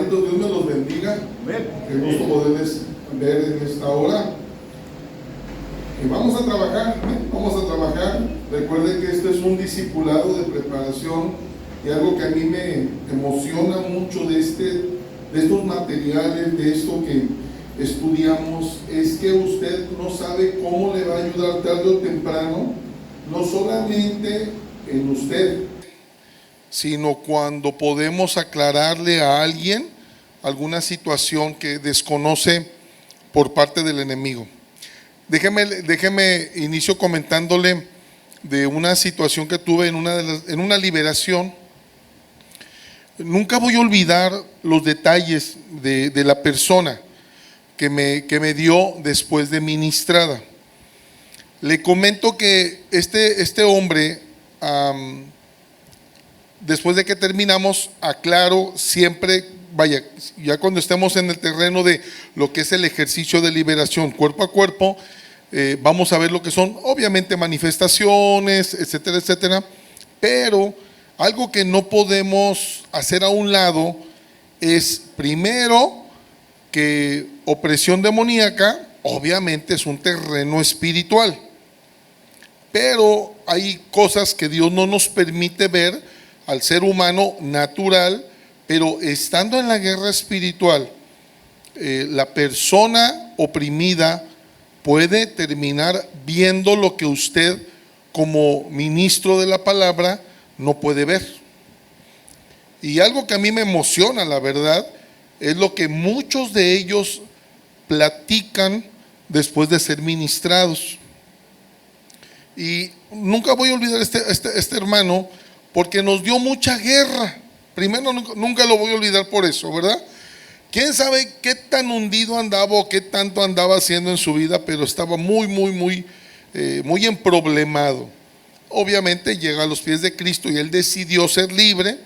hermanitos, Dios me los bendiga. Qué gusto poderles ver en esta hora. Y vamos a trabajar, vamos a trabajar. Recuerden que esto es un discipulado de preparación y algo que a mí me emociona mucho de estos materiales, de esto que estudiamos, es que usted no sabe cómo le va a ayudar tarde o temprano, no solamente en usted, sino cuando podemos aclararle a alguien alguna situación que desconoce por parte del enemigo. Déjeme inicio comentándole de una situación que tuve en una liberación. Nunca voy a olvidar los detalles de la persona que me dio después de ministrada. Le comento que este hombre, después de que terminamos, aclaro siempre, vaya, ya cuando estemos en el terreno de lo que es el ejercicio de liberación cuerpo a cuerpo, vamos a ver lo que son obviamente manifestaciones, etcétera, etcétera, pero algo que no podemos hacer a un lado es, primero, que opresión demoníaca obviamente es un terreno espiritual, pero hay cosas que Dios no nos permite ver al ser humano natural, pero estando en la guerra espiritual, la persona oprimida puede terminar viendo lo que usted como ministro de la palabra no puede ver. Y algo que a mí me emociona, la verdad, es lo que muchos de ellos platican después de ser ministrados. Y nunca voy a olvidar este hermano, porque nos dio mucha guerra. Primero, nunca lo voy a olvidar por eso, ¿verdad? ¿Quién sabe qué tan hundido andaba o qué tanto andaba haciendo en su vida? Pero estaba muy emproblemado. Obviamente llega a los pies de Cristo y él decidió ser libre.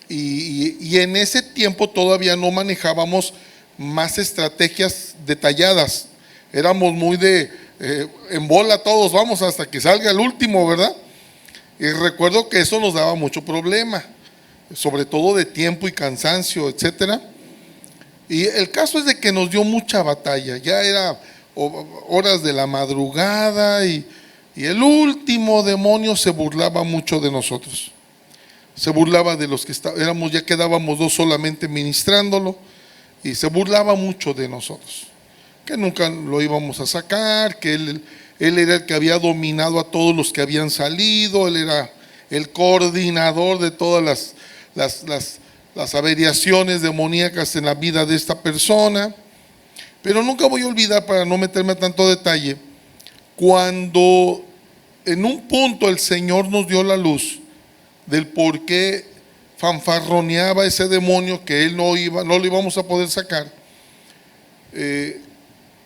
Y en ese tiempo todavía no manejábamos más estrategias detalladas. Éramos muy en bola todos, vamos hasta que salga el último, ¿verdad? Y recuerdo que eso nos daba mucho problema, sobre todo de tiempo y cansancio, etcétera. Y el caso es de que nos dio mucha batalla, ya era horas de la madrugada y el último demonio se burlaba mucho de nosotros. Se burlaba de los que éramos, ya quedábamos dos solamente ministrándolo, y se burlaba mucho de nosotros, que nunca lo íbamos a sacar, que él era el que había dominado a todos los que habían salido, él era el coordinador de todas las averiaciones demoníacas en la vida de esta persona. Pero nunca voy a olvidar, para no meterme a tanto detalle, cuando en un punto el Señor nos dio la luz del por qué fanfarroneaba ese demonio, que él no lo íbamos a poder sacar.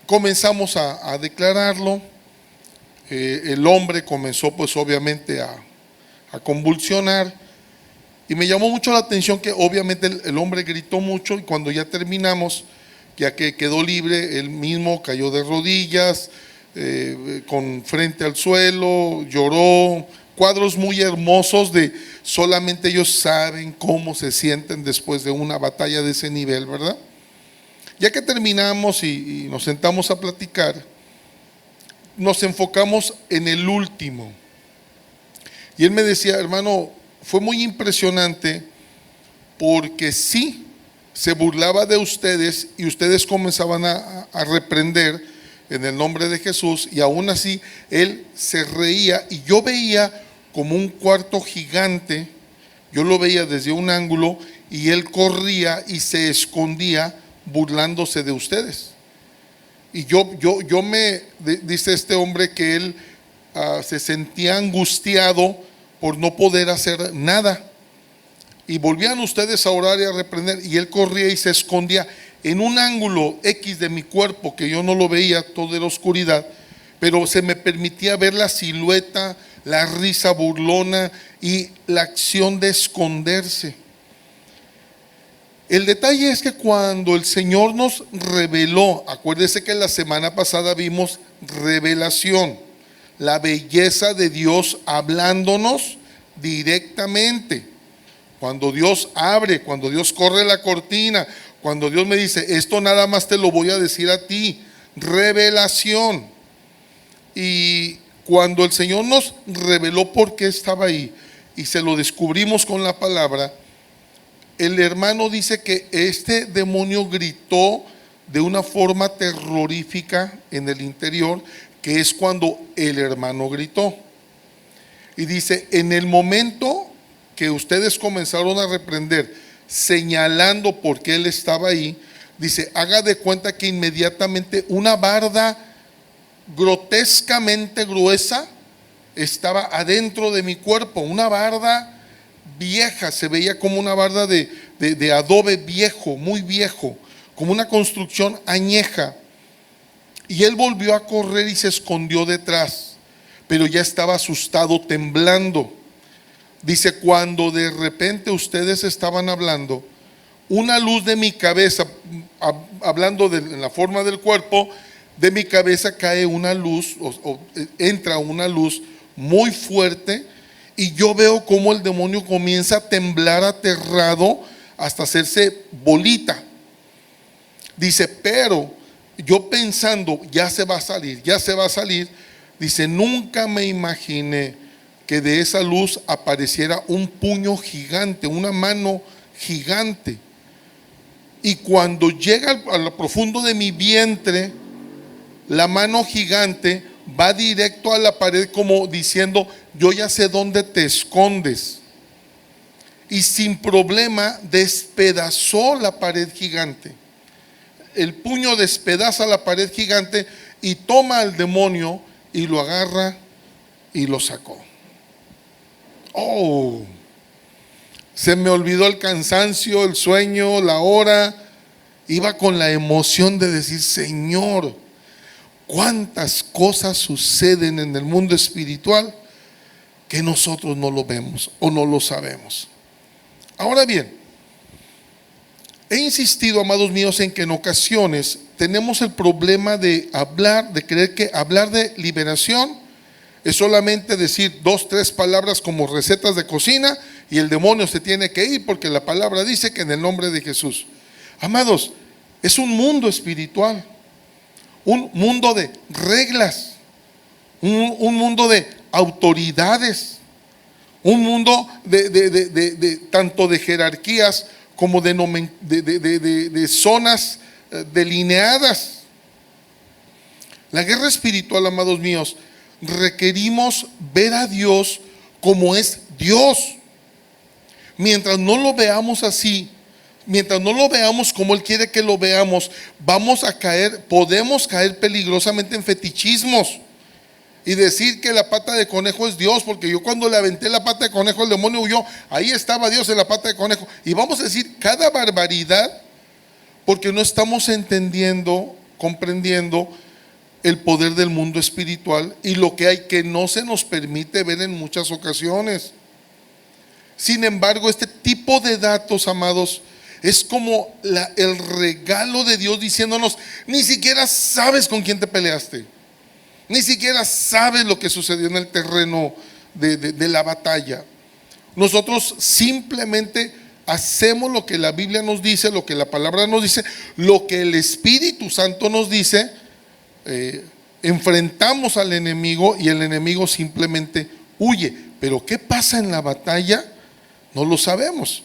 Comenzamos a declararlo. El hombre comenzó pues obviamente a convulsionar, y me llamó mucho la atención que obviamente el hombre gritó mucho, y cuando ya terminamos, ya que quedó libre, él mismo cayó de rodillas, con frente al suelo, lloró, cuadros muy hermosos de solamente ellos saben cómo se sienten después de una batalla de ese nivel, ¿verdad? Ya que terminamos y nos sentamos a platicar, nos enfocamos en el último. Y él me decía, hermano, fue muy impresionante, porque sí, se burlaba de ustedes y ustedes comenzaban a reprender en el nombre de Jesús, y aún así él se reía, y yo veía como un cuarto gigante, yo lo veía desde un ángulo, y él corría y se escondía burlándose de ustedes. Y dice este hombre que él se sentía angustiado por no poder hacer nada. Y volvían ustedes a orar y a reprender, y él corría y se escondía en un ángulo X de mi cuerpo, que yo no lo veía, todo era oscuridad, pero se me permitía ver la silueta, la risa burlona y la acción de esconderse. El detalle es que cuando el Señor nos reveló, acuérdese que la semana pasada vimos revelación, la belleza de Dios hablándonos directamente. Cuando Dios abre, cuando Dios corre la cortina, cuando Dios me dice, esto nada más te lo voy a decir a ti, revelación. Y cuando el Señor nos reveló por qué estaba ahí y se lo descubrimos con la palabra, el hermano dice que este demonio gritó de una forma terrorífica en el interior, que es cuando el hermano gritó. Y dice, en el momento que ustedes comenzaron a reprender, señalando por qué él estaba ahí, dice, haga de cuenta que inmediatamente una barda grotescamente gruesa estaba adentro de mi cuerpo, una barda vieja, se veía como una barda de adobe viejo, muy viejo, como una construcción añeja. Y él volvió a correr y se escondió detrás, pero ya estaba asustado, temblando. Dice, cuando de repente ustedes estaban hablando, una luz de mi cabeza, hablando de la forma del cuerpo, de mi cabeza cae una luz, entra una luz muy fuerte, y yo veo cómo el demonio comienza a temblar aterrado hasta hacerse bolita. Dice, pero yo pensando, ya se va a salir, ya se va a salir. Dice, nunca me imaginé que de esa luz apareciera un puño gigante, una mano gigante. Y cuando llega a lo profundo de mi vientre, la mano gigante va directo a la pared como diciendo, yo ya sé dónde te escondes. Y sin problema despedazó la pared gigante. El puño despedaza la pared gigante y toma al demonio y lo agarra y lo sacó. Oh, se me olvidó el cansancio, el sueño, la hora. Iba con la emoción de decir, Señor, cuántas cosas suceden en el mundo espiritual que nosotros no lo vemos o no lo sabemos. Ahora bien, he insistido, amados míos, en que en ocasiones tenemos el problema de hablar, de creer que hablar de liberación es solamente decir 2, 3 palabras como recetas de cocina y el demonio se tiene que ir porque la palabra dice que en el nombre de Jesús. Amados, es un mundo espiritual, un mundo de reglas, un mundo de autoridades, un mundo de tanto de jerarquías como de zonas delineadas. La guerra espiritual, amados míos, requerimos ver a Dios como es Dios. Mientras no lo veamos así, mientras no lo veamos como Él quiere que lo veamos, podemos caer peligrosamente en fetichismos y decir que la pata de conejo es Dios, porque yo cuando le aventé la pata de conejo el demonio huyó, ahí estaba Dios en la pata de conejo, y vamos a decir cada barbaridad porque no estamos entendiendo, comprendiendo el poder del mundo espiritual y lo que hay que no se nos permite ver en muchas ocasiones. Sin embargo, este tipo de datos, amados, es como el regalo de Dios diciéndonos, ni siquiera sabes con quién te peleaste, ni siquiera sabes lo que sucedió en el terreno de la batalla. Nosotros simplemente hacemos lo que la Biblia nos dice, lo que la palabra nos dice, lo que el Espíritu Santo nos dice. Enfrentamos al enemigo y el enemigo simplemente huye. Pero ¿qué pasa en la batalla? No lo sabemos.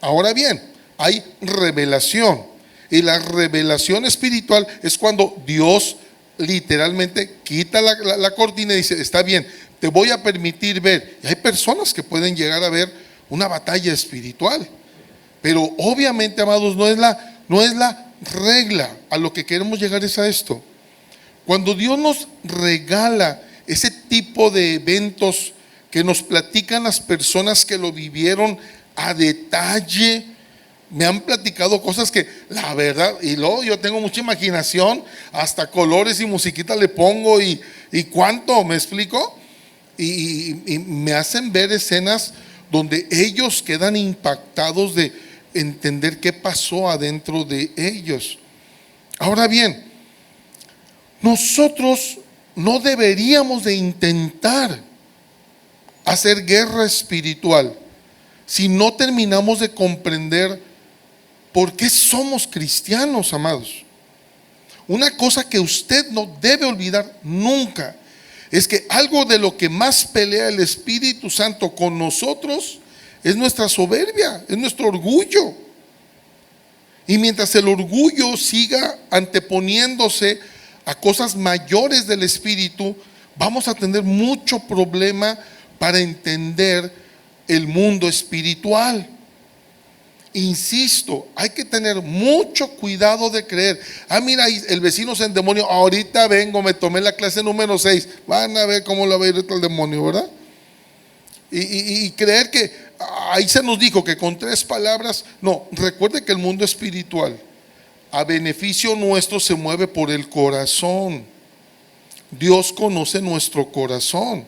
Ahora bien, hay revelación, y la revelación espiritual es cuando Dios literalmente quita la cortina y dice, está bien, te voy a permitir ver. Y hay personas que pueden llegar a ver una batalla espiritual, pero obviamente, amados, no es la regla. A lo que queremos llegar es a esto. Cuando Dios nos regala ese tipo de eventos que nos platican las personas que lo vivieron a detalle, me han platicado cosas que la verdad, y luego yo tengo mucha imaginación, hasta colores y musiquita le pongo y cuánto, ¿me explico? Y me hacen ver escenas donde ellos quedan impactados de entender qué pasó adentro de ellos. Ahora bien, nosotros no deberíamos de intentar hacer guerra espiritual, si no terminamos de comprender por qué somos cristianos, amados. Una cosa que usted no debe olvidar nunca es que algo de lo que más pelea el Espíritu Santo con nosotros es nuestra soberbia, es nuestro orgullo. Y mientras el orgullo siga anteponiéndose a cosas mayores del Espíritu, vamos a tener mucho problema para entender el mundo espiritual. Insisto, hay que tener mucho cuidado de creer. Mira, el vecino se endemonió, ahorita vengo, me tomé la clase número 6. Van a ver cómo la va a ir el demonio, ¿verdad? Y creer que ahí se nos dijo que con 3 palabras. No, recuerde que el mundo espiritual a beneficio nuestro se mueve por el corazón. Dios conoce nuestro corazón.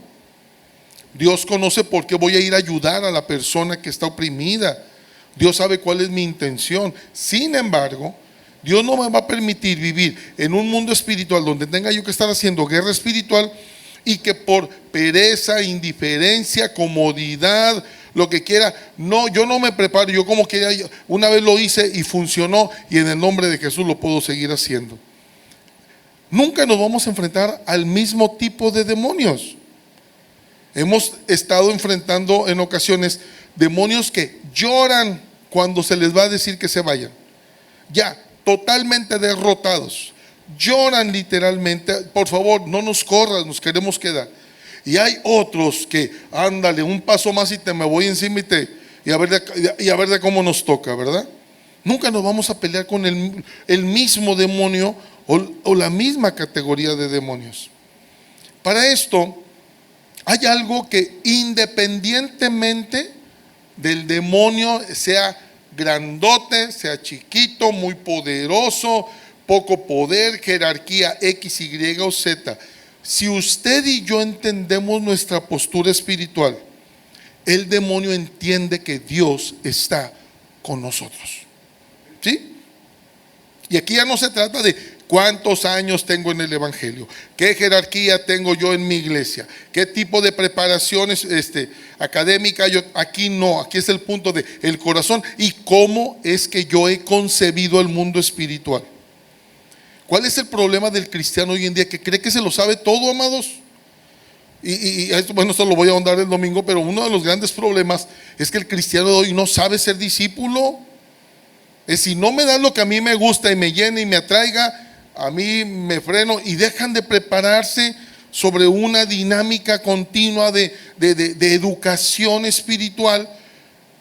Dios conoce por qué voy a ir a ayudar a la persona que está oprimida. Dios sabe cuál es mi intención. Sin embargo, Dios no me va a permitir vivir en un mundo espiritual donde tenga yo que estar haciendo guerra espiritual y que por pereza, indiferencia, comodidad, lo que quiera, no, yo no me preparo, yo como quiera, una vez lo hice y funcionó y en el nombre de Jesús lo puedo seguir haciendo. Nunca nos vamos a enfrentar al mismo tipo de demonios. Hemos estado enfrentando en ocasiones demonios que lloran cuando se les va a decir que se vayan. Ya, totalmente derrotados. Lloran literalmente, por favor, no nos corras, nos queremos quedar. Y hay otros que, ándale, un paso más y te me voy encima y a ver de cómo nos toca, ¿verdad? Nunca nos vamos a pelear con el mismo demonio o la misma categoría de demonios. Para esto, hay algo que independientemente del demonio, sea grandote, sea chiquito, muy poderoso, poco poder, jerarquía X, Y o Z, si usted y yo entendemos nuestra postura espiritual, el demonio entiende que Dios está con nosotros. ¿Sí? Y aquí ya no se trata de cuántos años tengo en el evangelio, qué jerarquía tengo yo en mi iglesia, qué tipo de preparaciones académica yo. Aquí no, aquí es el punto de el corazón y cómo es que yo he concebido el mundo espiritual. ¿Cuál es el problema del cristiano hoy en día? Que cree que se lo sabe todo, amados. Y bueno, esto lo voy a ahondar el domingo, pero uno de los grandes problemas es que el cristiano de hoy no sabe ser discípulo. Si no me dan lo que a mí me gusta y me llena y me atraiga, a mí me freno y dejan de prepararse sobre una dinámica continua de educación espiritual,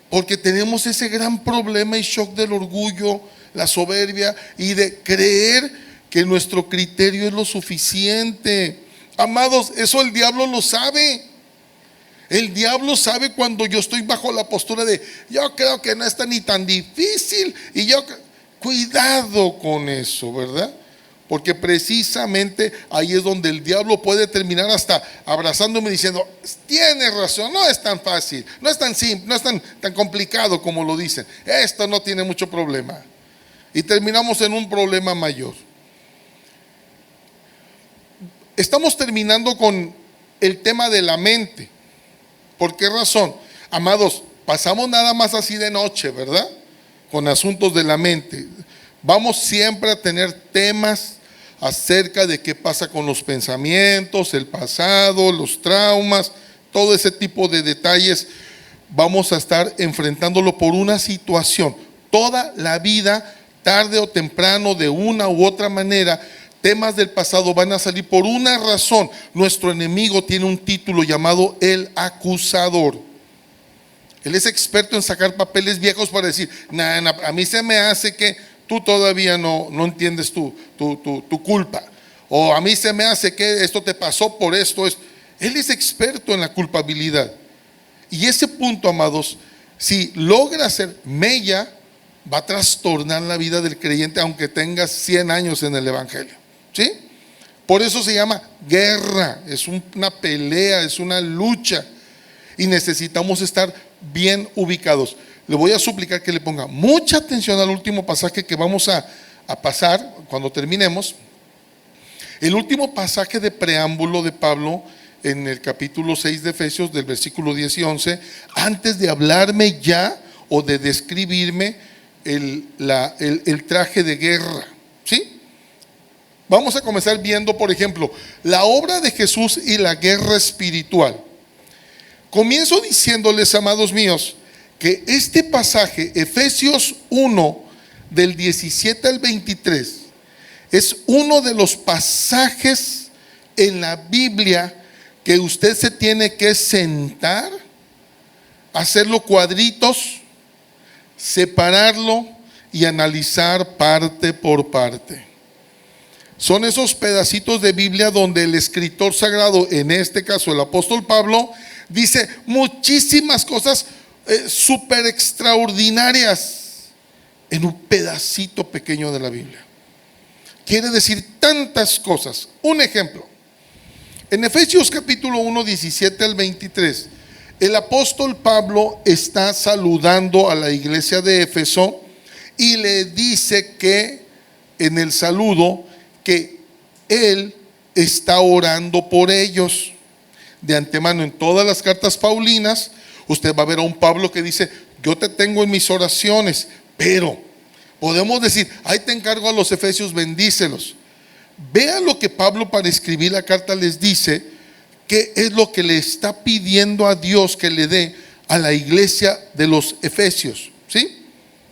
porque tenemos ese gran problema y shock del orgullo, la soberbia y de creer que nuestro criterio es lo suficiente. Amados, eso el diablo lo sabe. El diablo sabe cuando yo estoy bajo la postura de yo creo que no está ni tan difícil y cuidado con eso, ¿verdad? Porque precisamente ahí es donde el diablo puede terminar hasta abrazándome diciendo, tienes razón, no es tan fácil, no es tan simple, no es tan complicado como lo dicen, esto no tiene mucho problema. Y terminamos en un problema mayor. Estamos terminando con el tema de la mente. ¿Por qué razón? Amados, pasamos nada más así de noche, ¿verdad? Con asuntos de la mente. Vamos siempre a tener temas acerca de qué pasa con los pensamientos, el pasado, los traumas, todo ese tipo de detalles. Vamos a estar enfrentándolo por una situación. Toda la vida, tarde o temprano, de una u otra manera, temas del pasado van a salir por una razón. Nuestro enemigo tiene un título llamado el acusador. Él es experto en sacar papeles viejos para decir, a mí se me hace que tú todavía no entiendes tu culpa. O a mí se me hace que esto te pasó por esto. Él es experto en la culpabilidad. Y ese punto, amados, si logra hacer mella, va a trastornar la vida del creyente aunque tenga 100 años en el evangelio. ¿Sí? Por eso se llama guerra, es una pelea, es una lucha y necesitamos estar bien ubicados. Le voy a suplicar que le ponga mucha atención al último pasaje que vamos a pasar cuando terminemos. El último pasaje de preámbulo de Pablo en el capítulo 6 de Efesios, del versículo 10 y 11, antes de hablarme ya o de describirme el traje de guerra. ¿Sí? Vamos a comenzar viendo, por ejemplo, la obra de Jesús y la guerra espiritual. Comienzo diciéndoles, amados míos, que este pasaje, Efesios 1, del 17 al 23, es uno de los pasajes en la Biblia que usted se tiene que sentar, hacerlo cuadritos, separarlo y analizar parte por parte. Son esos pedacitos de Biblia donde el escritor sagrado, en este caso el apóstol Pablo, dice muchísimas cosas súper extraordinarias en un pedacito pequeño de la Biblia. Quiere decir tantas cosas. Un ejemplo: en Efesios capítulo 1, 17 al 23, el apóstol Pablo está saludando a la iglesia de Éfeso y le dice que en el saludo que él está orando por ellos. De antemano, en todas las cartas paulinas, usted va a ver a un Pablo que dice: yo te tengo en mis oraciones, pero podemos decir: ahí te encargo a los efesios, bendícelos. Vea lo que Pablo, para escribir la carta, les dice, qué es lo que le está pidiendo a Dios que le dé a la iglesia de los efesios. ¿Sí?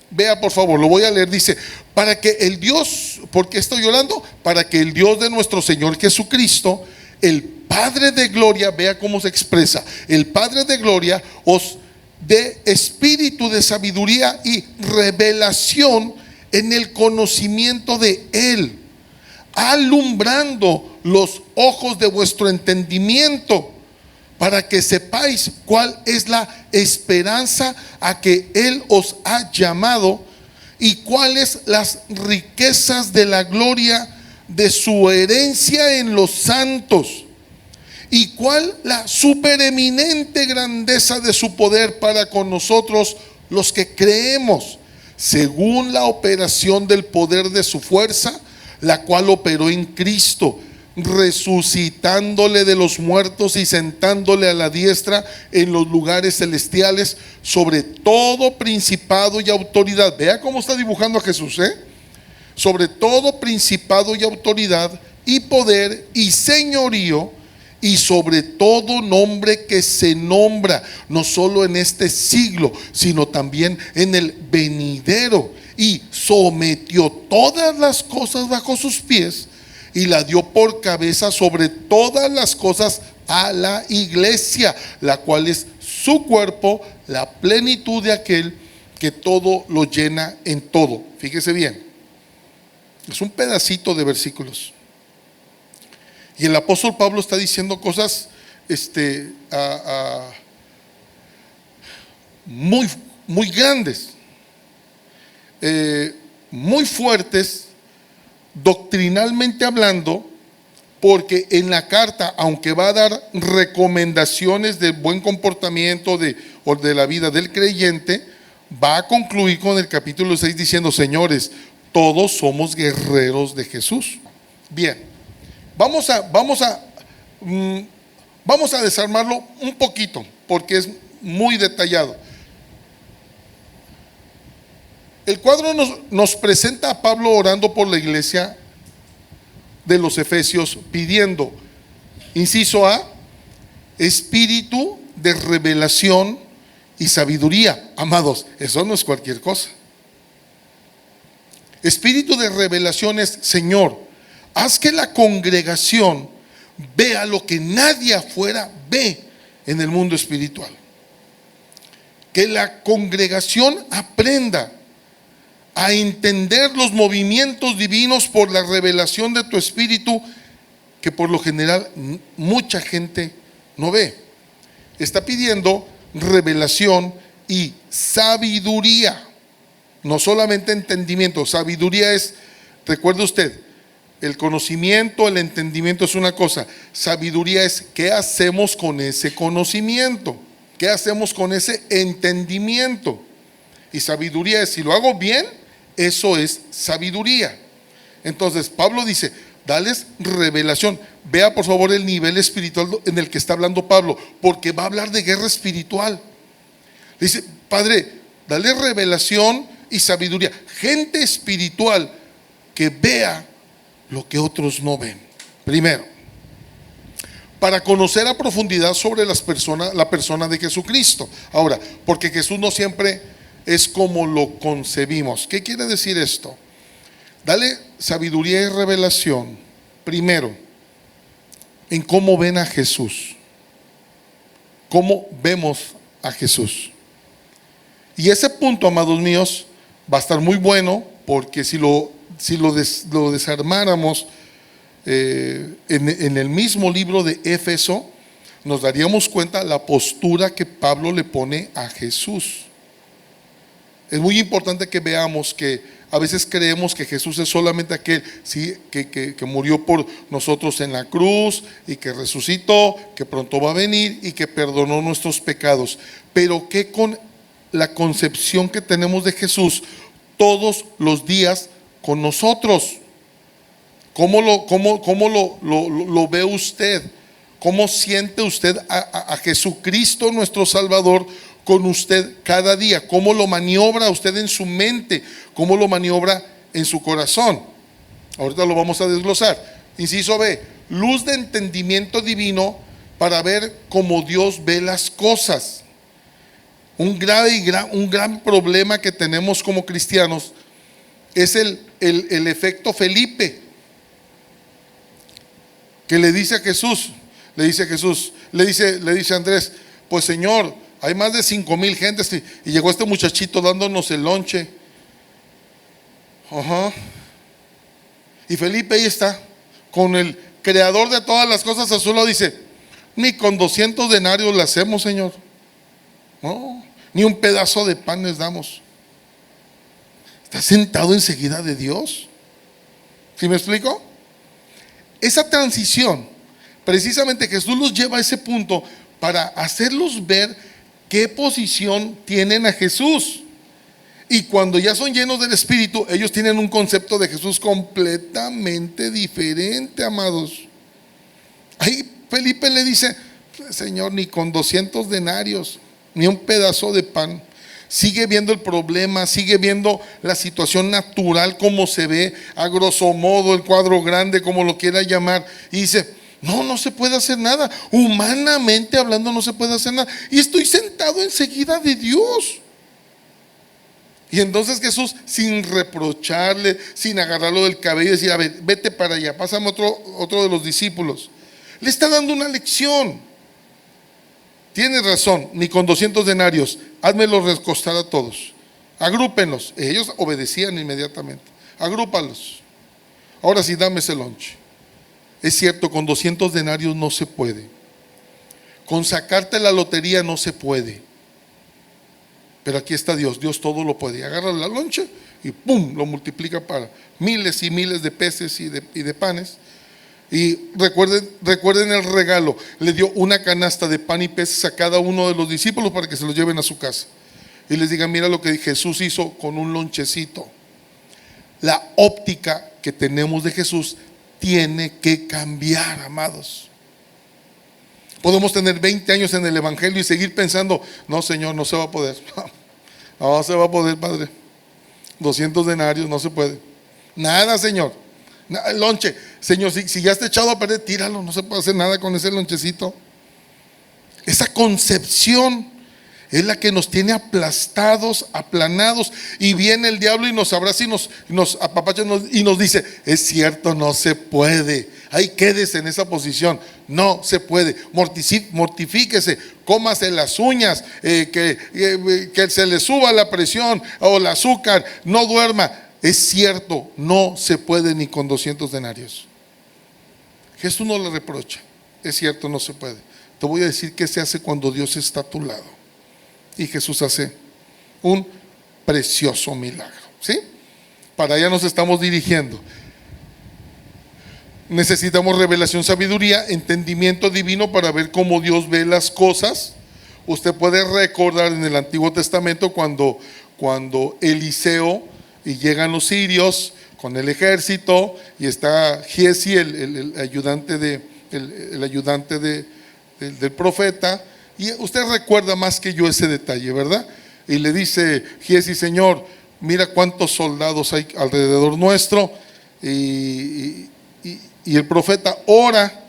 Vea por favor, lo voy a leer. Dice: para que el Dios, ¿por qué estoy orando? Para que el Dios de nuestro Señor Jesucristo, el Padre de gloria, vea cómo se expresa, el Padre de gloria os dé espíritu de sabiduría y revelación en el conocimiento de Él, alumbrando los ojos de vuestro entendimiento, para que sepáis cuál es la esperanza a que Él os ha llamado y cuáles las riquezas de la gloria de su herencia en los santos, y cuál la supereminente grandeza de su poder para con nosotros los que creemos, según la operación del poder de su fuerza, la cual operó en Cristo, resucitándole de los muertos y sentándole a la diestra en los lugares celestiales, sobre todo principado y autoridad. Vea cómo está dibujando a Jesús, sobre todo principado y autoridad y poder y señorío, y sobre todo nombre que se nombra, no solo en este siglo, sino también en el venidero, y sometió todas las cosas bajo sus pies y la dio por cabeza sobre todas las cosas a la iglesia, la cual es su cuerpo, la plenitud de aquel que todo lo llena en todo. Fíjese bien, es un pedacito de versículos. Y el apóstol Pablo está diciendo cosas muy grandes, muy fuertes, doctrinalmente hablando, porque en la carta, aunque va a dar recomendaciones de buen comportamiento o de la vida del creyente, va a concluir con el capítulo 6 diciendo: señores, todos somos guerreros de Jesús. Bien. Vamos a desarmarlo un poquito, porque es muy detallado. El cuadro nos presenta a Pablo orando por la iglesia de los Efesios, pidiendo, inciso A, espíritu de revelación y sabiduría. Amados, eso no es cualquier cosa. Espíritu de revelación es: Señor, haz que la congregación vea lo que nadie afuera ve en el mundo espiritual. Que la congregación aprenda a entender los movimientos divinos por la revelación de tu espíritu, que por lo general mucha gente no ve. Está pidiendo revelación y sabiduría, no solamente entendimiento. Sabiduría es, recuerde usted, el conocimiento, el entendimiento es una cosa. Sabiduría es qué hacemos con ese conocimiento, qué hacemos con ese entendimiento. Y sabiduría es, si lo hago bien, eso es sabiduría. Entonces Pablo dice: dales revelación. Vea por favor el nivel espiritual en el que está hablando Pablo, porque va a hablar de guerra espiritual. Dice, Padre, dale revelación y sabiduría, gente espiritual que vea lo que otros no ven. Primero, para conocer a profundidad sobre la persona de Jesucristo. Ahora, porque Jesús no siempre es como lo concebimos. ¿Qué quiere decir esto? Dale sabiduría y revelación, primero, en cómo ven a Jesús, cómo vemos a Jesús. Y ese punto, amados míos, va a estar muy bueno, porque si lo desarmáramos en el mismo libro de Éfeso, nos daríamos cuenta la postura que Pablo le pone a Jesús. Es muy importante que veamos que a veces creemos que Jesús es solamente aquel, sí, que murió por nosotros en la cruz y que resucitó, que pronto va a venir y que perdonó nuestros pecados. Pero que con la concepción que tenemos de Jesús todos los días con nosotros. ¿Cómo lo ve usted? ¿Cómo siente usted a Jesucristo nuestro Salvador con usted cada día? ¿Cómo lo maniobra usted en su mente? ¿Cómo lo maniobra en su corazón? Ahorita lo vamos a desglosar. Inciso B, luz de entendimiento divino para ver cómo Dios ve las cosas. Un gran problema que tenemos como cristianos es el efecto Felipe, que le dice a Jesús, le dice a Andrés, pues Señor, hay más de 5,000 gentes y llegó este muchachito dándonos el lonche. Y Felipe ahí está, con el creador de todas las cosas a su lado, dice, ni con 200 denarios le hacemos, Señor. No, ni un pedazo de pan les damos. Está sentado enseguida de Dios. ¿Sí me explico? Esa transición, precisamente Jesús los lleva a ese punto para hacerlos ver qué posición tienen a Jesús. Y cuando ya son llenos del Espíritu, ellos tienen un concepto de Jesús completamente diferente, amados. Ahí Felipe le dice, Señor, ni con 200 denarios, ni un pedazo de pan. Sigue viendo el problema, sigue viendo la situación natural como se ve, a grosso modo, el cuadro grande, como lo quiera llamar. Y dice, no se puede hacer nada. Humanamente hablando no se puede hacer nada. Y estoy sentado enseguida de Dios. Y entonces Jesús, sin reprocharle, sin agarrarlo del cabello y decir, a ver, vete para allá, pásame otro de los discípulos, le está dando una lección. Tienes razón, ni con 200 denarios, házmelos recostar a todos, agrúpenlos. Ellos obedecían inmediatamente. Agrúpalos. Ahora sí, dame ese lunch. Es cierto, con 200 denarios no se puede. Con sacarte la lotería no se puede. Pero aquí está Dios todo lo puede. Agarra la loncha y ¡pum!, lo multiplica para miles y miles de peces y de panes. Y recuerden el regalo, le dio una canasta de pan y peces a cada uno de los discípulos para que se los lleven a su casa. Y les digan, mira lo que Jesús hizo con un lonchecito. La óptica que tenemos de Jesús tiene que cambiar, amados. Podemos tener 20 años en el Evangelio y seguir pensando, no, Señor, no se va a poder. No se va a poder, Padre. 200 denarios, no se puede. Nada, Señor. El lonche, Señor, si ya está echado a perder, tíralo, no se puede hacer nada con ese lonchecito. Esa concepción es la que nos tiene aplastados, aplanados, y viene el diablo y nos abraza y nos apapacha y nos dice, es cierto, no se puede. Ahí quédese en esa posición, no se puede. Mortifíquese, cómase las uñas, que se le suba la presión o el azúcar, no duerma. Es cierto, no se puede ni con 200 denarios. Jesús no le reprocha, es cierto, no se puede. Te voy a decir qué se hace cuando Dios está a tu lado. Y Jesús hace un precioso milagro, ¿sí? Para allá nos estamos dirigiendo. Necesitamos revelación, sabiduría, entendimiento divino para ver cómo Dios ve las cosas. Usted puede recordar en el Antiguo Testamento cuando Eliseo y llegan los sirios con el ejército y está Giezi, el ayudante del profeta, y usted recuerda más que yo ese detalle, ¿verdad? Y le dice Giezi: Señor, mira cuántos soldados hay alrededor nuestro, y el profeta ora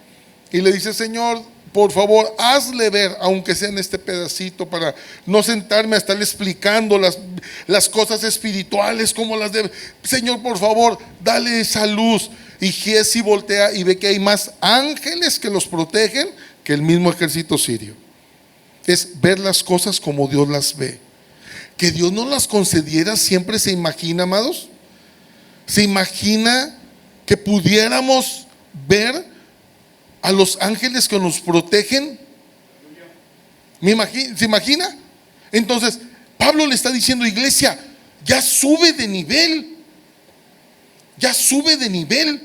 y le dice: Señor, por favor, hazle ver, aunque sea en este pedacito, para no sentarme a estarle explicando las cosas espirituales como las debe. Señor, por favor, dale esa luz. Y Giezi voltea y ve que hay más ángeles que los protegen que el mismo ejército sirio. Es ver las cosas como Dios las ve. Que Dios no las concediera siempre. Se imagina, amados, se imagina que pudiéramos ver a los ángeles que nos protegen. ¿Se imagina? Entonces Pablo le está diciendo: iglesia, ya sube de nivel, ya sube de nivel,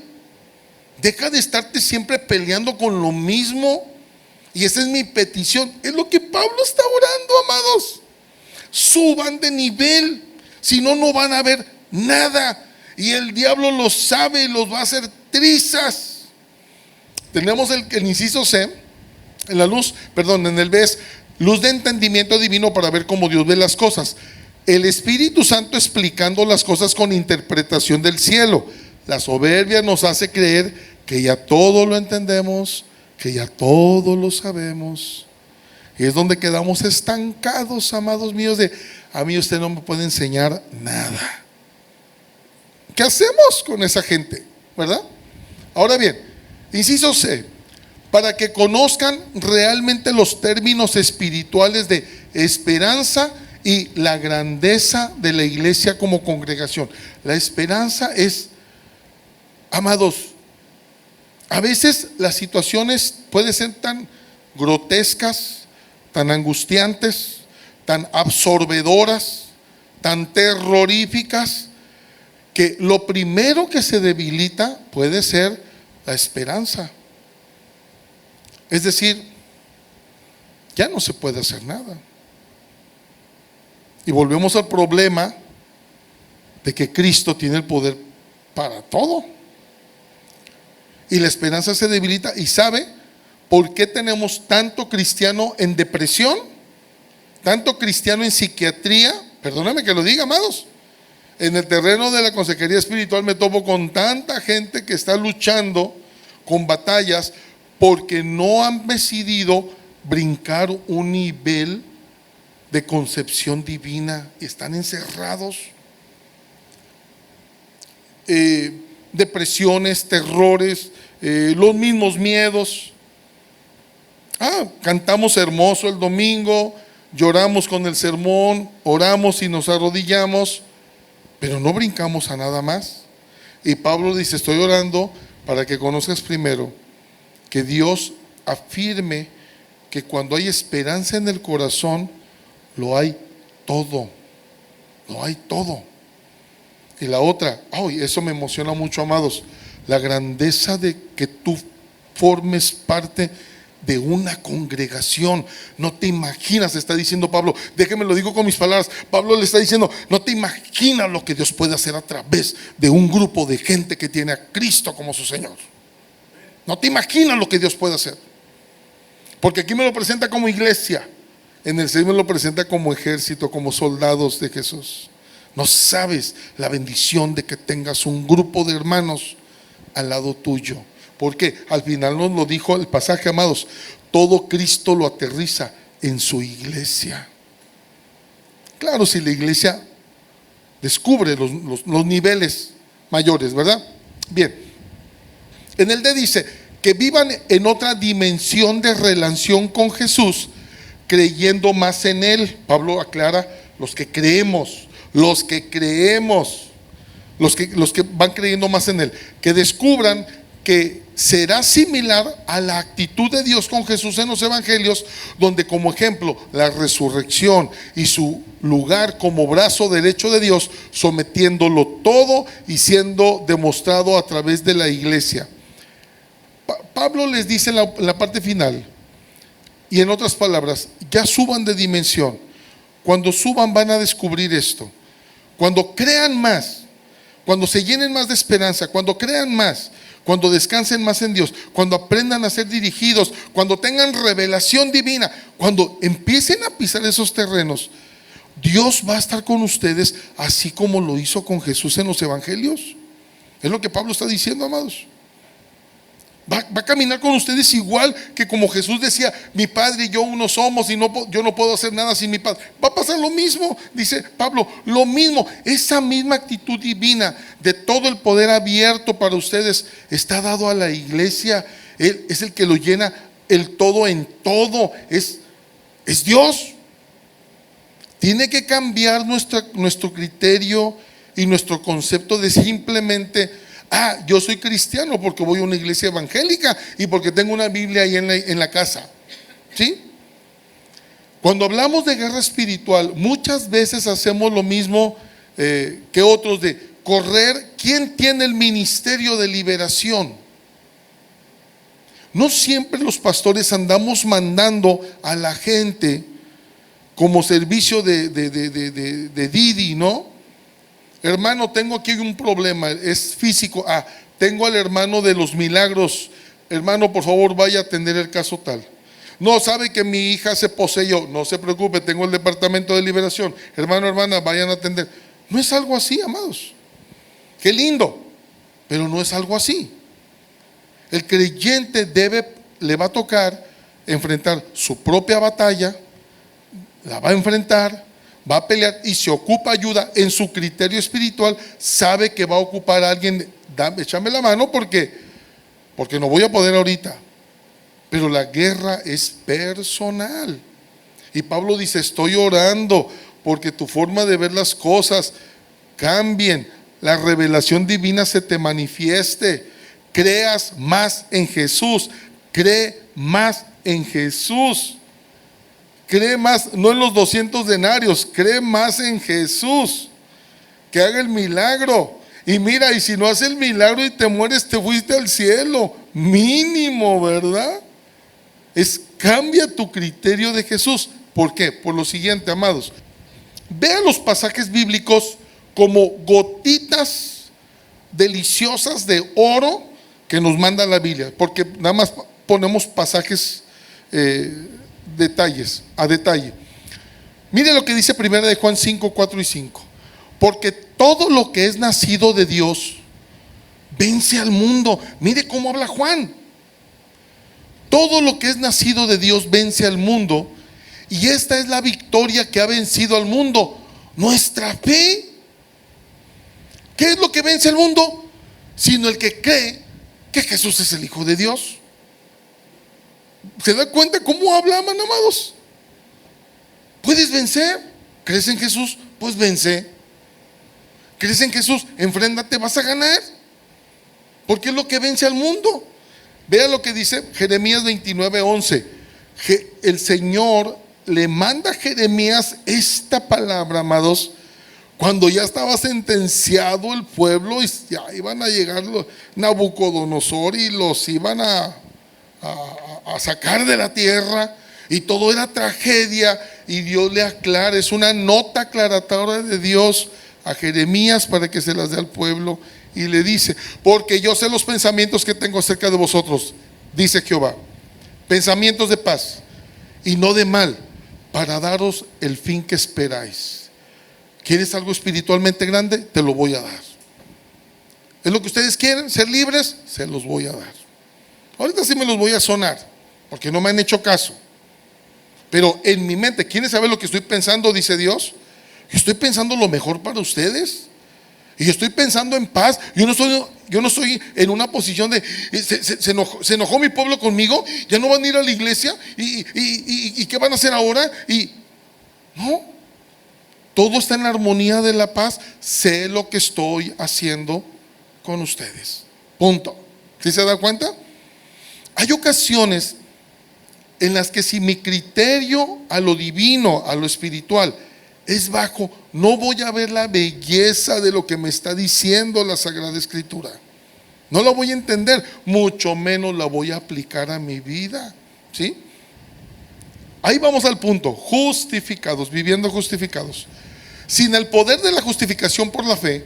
deja de estarte siempre peleando con lo mismo. Y esa es mi petición, es lo que Pablo está orando, amados. Suban de nivel, si no, no van a ver nada, y el diablo lo sabe y los va a hacer trizas. Tenemos el inciso C, en la luz, en el B es luz de entendimiento divino para ver cómo Dios ve las cosas. El Espíritu Santo explicando las cosas con interpretación del cielo. La soberbia nos hace creer que ya todo lo entendemos, que ya todo lo sabemos. Y es donde quedamos estancados, amados míos, de: a mí usted no me puede enseñar nada. ¿Qué hacemos con esa gente? ¿Verdad? Ahora bien, inciso C, para que conozcan realmente los términos espirituales de esperanza y la grandeza de la iglesia como congregación. La esperanza es, amados, a veces las situaciones pueden ser tan grotescas, tan angustiantes, tan absorbedoras, tan terroríficas, que lo primero que se debilita puede ser la esperanza. Es decir, ya no se puede hacer nada. Y volvemos al problema de que Cristo tiene el poder para todo. Y la esperanza se debilita. ¿Y sabe por qué tenemos tanto cristiano en depresión? Tanto cristiano en psiquiatría. Perdóname que lo diga, amados. En el terreno de la consejería espiritual me topo con tanta gente que está luchando con batallas porque no han decidido brincar un nivel de concepción divina. Están encerrados. Depresiones, terrores, los mismos miedos. Cantamos hermoso el domingo, lloramos con el sermón, oramos y nos arrodillamos, pero no brincamos a nada más. Y Pablo dice: estoy orando para que conozcas primero que Dios afirme que cuando hay esperanza en el corazón, lo hay todo. Lo hay todo. Y la otra, eso me emociona mucho, amados, la grandeza de que tú formes parte de una congregación. No te imaginas, está diciendo Pablo, déjeme lo digo con mis palabras. Pablo le está diciendo: no te imaginas lo que Dios puede hacer a través de un grupo de gente que tiene a Cristo como su Señor. No te imaginas lo que Dios puede hacer. Porque aquí me lo presenta como iglesia, en el cielo me lo presenta como ejército, como soldados de Jesús. No sabes la bendición de que tengas un grupo de hermanos al lado tuyo. Porque al final nos lo dijo el pasaje, amados, todo Cristo lo aterriza en su iglesia. Claro, si la iglesia descubre los niveles mayores, ¿verdad? Bien, en el D dice que vivan en otra dimensión de relación con Jesús, creyendo más en Él. Pablo aclara: los que creemos, los que van creyendo más en Él, que descubran que será similar a la actitud de Dios con Jesús en los evangelios, donde como ejemplo la resurrección y su lugar como brazo derecho de Dios, sometiéndolo todo y siendo demostrado a través de la iglesia. Pablo les dice en la parte final, y en otras palabras, ya suban de dimensión. Cuando suban van a descubrir esto. Cuando crean más, cuando se llenen más de esperanza, cuando crean más, cuando descansen más en Dios, cuando aprendan a ser dirigidos, cuando tengan revelación divina, cuando empiecen a pisar esos terrenos, Dios va a estar con ustedes así como lo hizo con Jesús en los evangelios. Es lo que Pablo está diciendo, amados. Va a caminar con ustedes igual que como Jesús decía, mi Padre y yo uno somos y yo no puedo hacer nada sin mi Padre. Va a pasar lo mismo, dice Pablo, lo mismo. Esa misma actitud divina de todo el poder abierto para ustedes está dado a la iglesia. Él es el que lo llena el todo en todo. Es Dios. Tiene que cambiar nuestro criterio y nuestro concepto de simplemente yo soy cristiano porque voy a una iglesia evangélica y porque tengo una Biblia ahí en la casa. ¿Sí? Cuando hablamos de guerra espiritual, muchas veces hacemos lo mismo que otros, de correr. ¿Quién tiene el ministerio de liberación? No siempre los pastores andamos mandando a la gente como servicio de Didi, ¿no? Hermano, tengo aquí un problema, es físico. Tengo al hermano de los milagros. Hermano, por favor, vaya a atender el caso tal. No, sabe que mi hija se poseyó. No se preocupe, tengo el departamento de liberación. Hermano, hermana, vayan a atender. No es algo así, amados. Qué lindo, pero no es algo así. El creyente le va a tocar enfrentar su propia batalla, la va a enfrentar, va a pelear, y si ocupa ayuda en su criterio espiritual, sabe que va a ocupar a alguien. Échame la mano porque no voy a poder ahorita. Pero la guerra es personal. Y Pablo dice, estoy orando porque tu forma de ver las cosas cambien, la revelación divina se te manifieste, creas más en Jesús, cree más en Jesús. Cree más, no en los 200 denarios, cree más en Jesús, que haga el milagro. Y mira, y si no hace el milagro y te mueres, te fuiste al cielo, mínimo, ¿verdad? Cambia tu criterio de Jesús. ¿Por qué? Por lo siguiente, amados. Vean los pasajes bíblicos como gotitas deliciosas de oro que nos manda la Biblia, porque nada más ponemos pasajes a detalle. Mire lo que dice 1 de Juan 5, 4 y 5. Porque todo lo que es nacido de Dios vence al mundo. Mire cómo habla Juan. Todo lo que es nacido de Dios vence al mundo. Y esta es la victoria que ha vencido al mundo: nuestra fe. ¿Qué es lo que vence al mundo? Sino el que cree que Jesús es el Hijo de Dios. ¿Se da cuenta cómo hablaban, amados? Puedes vencer. ¿Crees en Jesús? Pues vence. ¿Crees en Jesús? Enfréntate, vas a ganar. Porque es lo que vence al mundo. Vea lo que dice Jeremías 29:11. El Señor le manda a Jeremías esta palabra, amados, cuando ya estaba sentenciado el pueblo y ya iban a llegar Nabucodonosor y los iban a sacar de la tierra, y todo era tragedia, y Dios le aclara. Es una nota aclaratoria de Dios a Jeremías para que se las dé al pueblo, y le dice: porque yo sé los pensamientos que tengo acerca de vosotros, dice Jehová, pensamientos de paz y no de mal, para daros el fin que esperáis. ¿Quieres algo espiritualmente grande? Te lo voy a dar. ¿Es lo que ustedes quieren? ¿Ser libres? Se los voy a dar. Ahorita sí me los voy a sonar, porque no me han hecho caso. Pero en mi mente, ¿quieren saber lo que estoy pensando? Dice Dios. Yo estoy pensando lo mejor para ustedes. Y yo estoy pensando en paz. Yo no estoy en una posición de se enojó mi pueblo conmigo, ya no van a ir a la iglesia y ¿qué van a hacer ahora? Y no, todo está en la armonía de la paz. Sé lo que estoy haciendo con ustedes. Punto. ¿Sí se da cuenta? Hay ocasiones en las que si mi criterio a lo divino, a lo espiritual, es bajo, no voy a ver la belleza de lo que me está diciendo la Sagrada Escritura. No la voy a entender, mucho menos la voy a aplicar a mi vida. ¿Sí? Ahí vamos al punto. Justificados, viviendo justificados. Sin el poder de la justificación por la fe,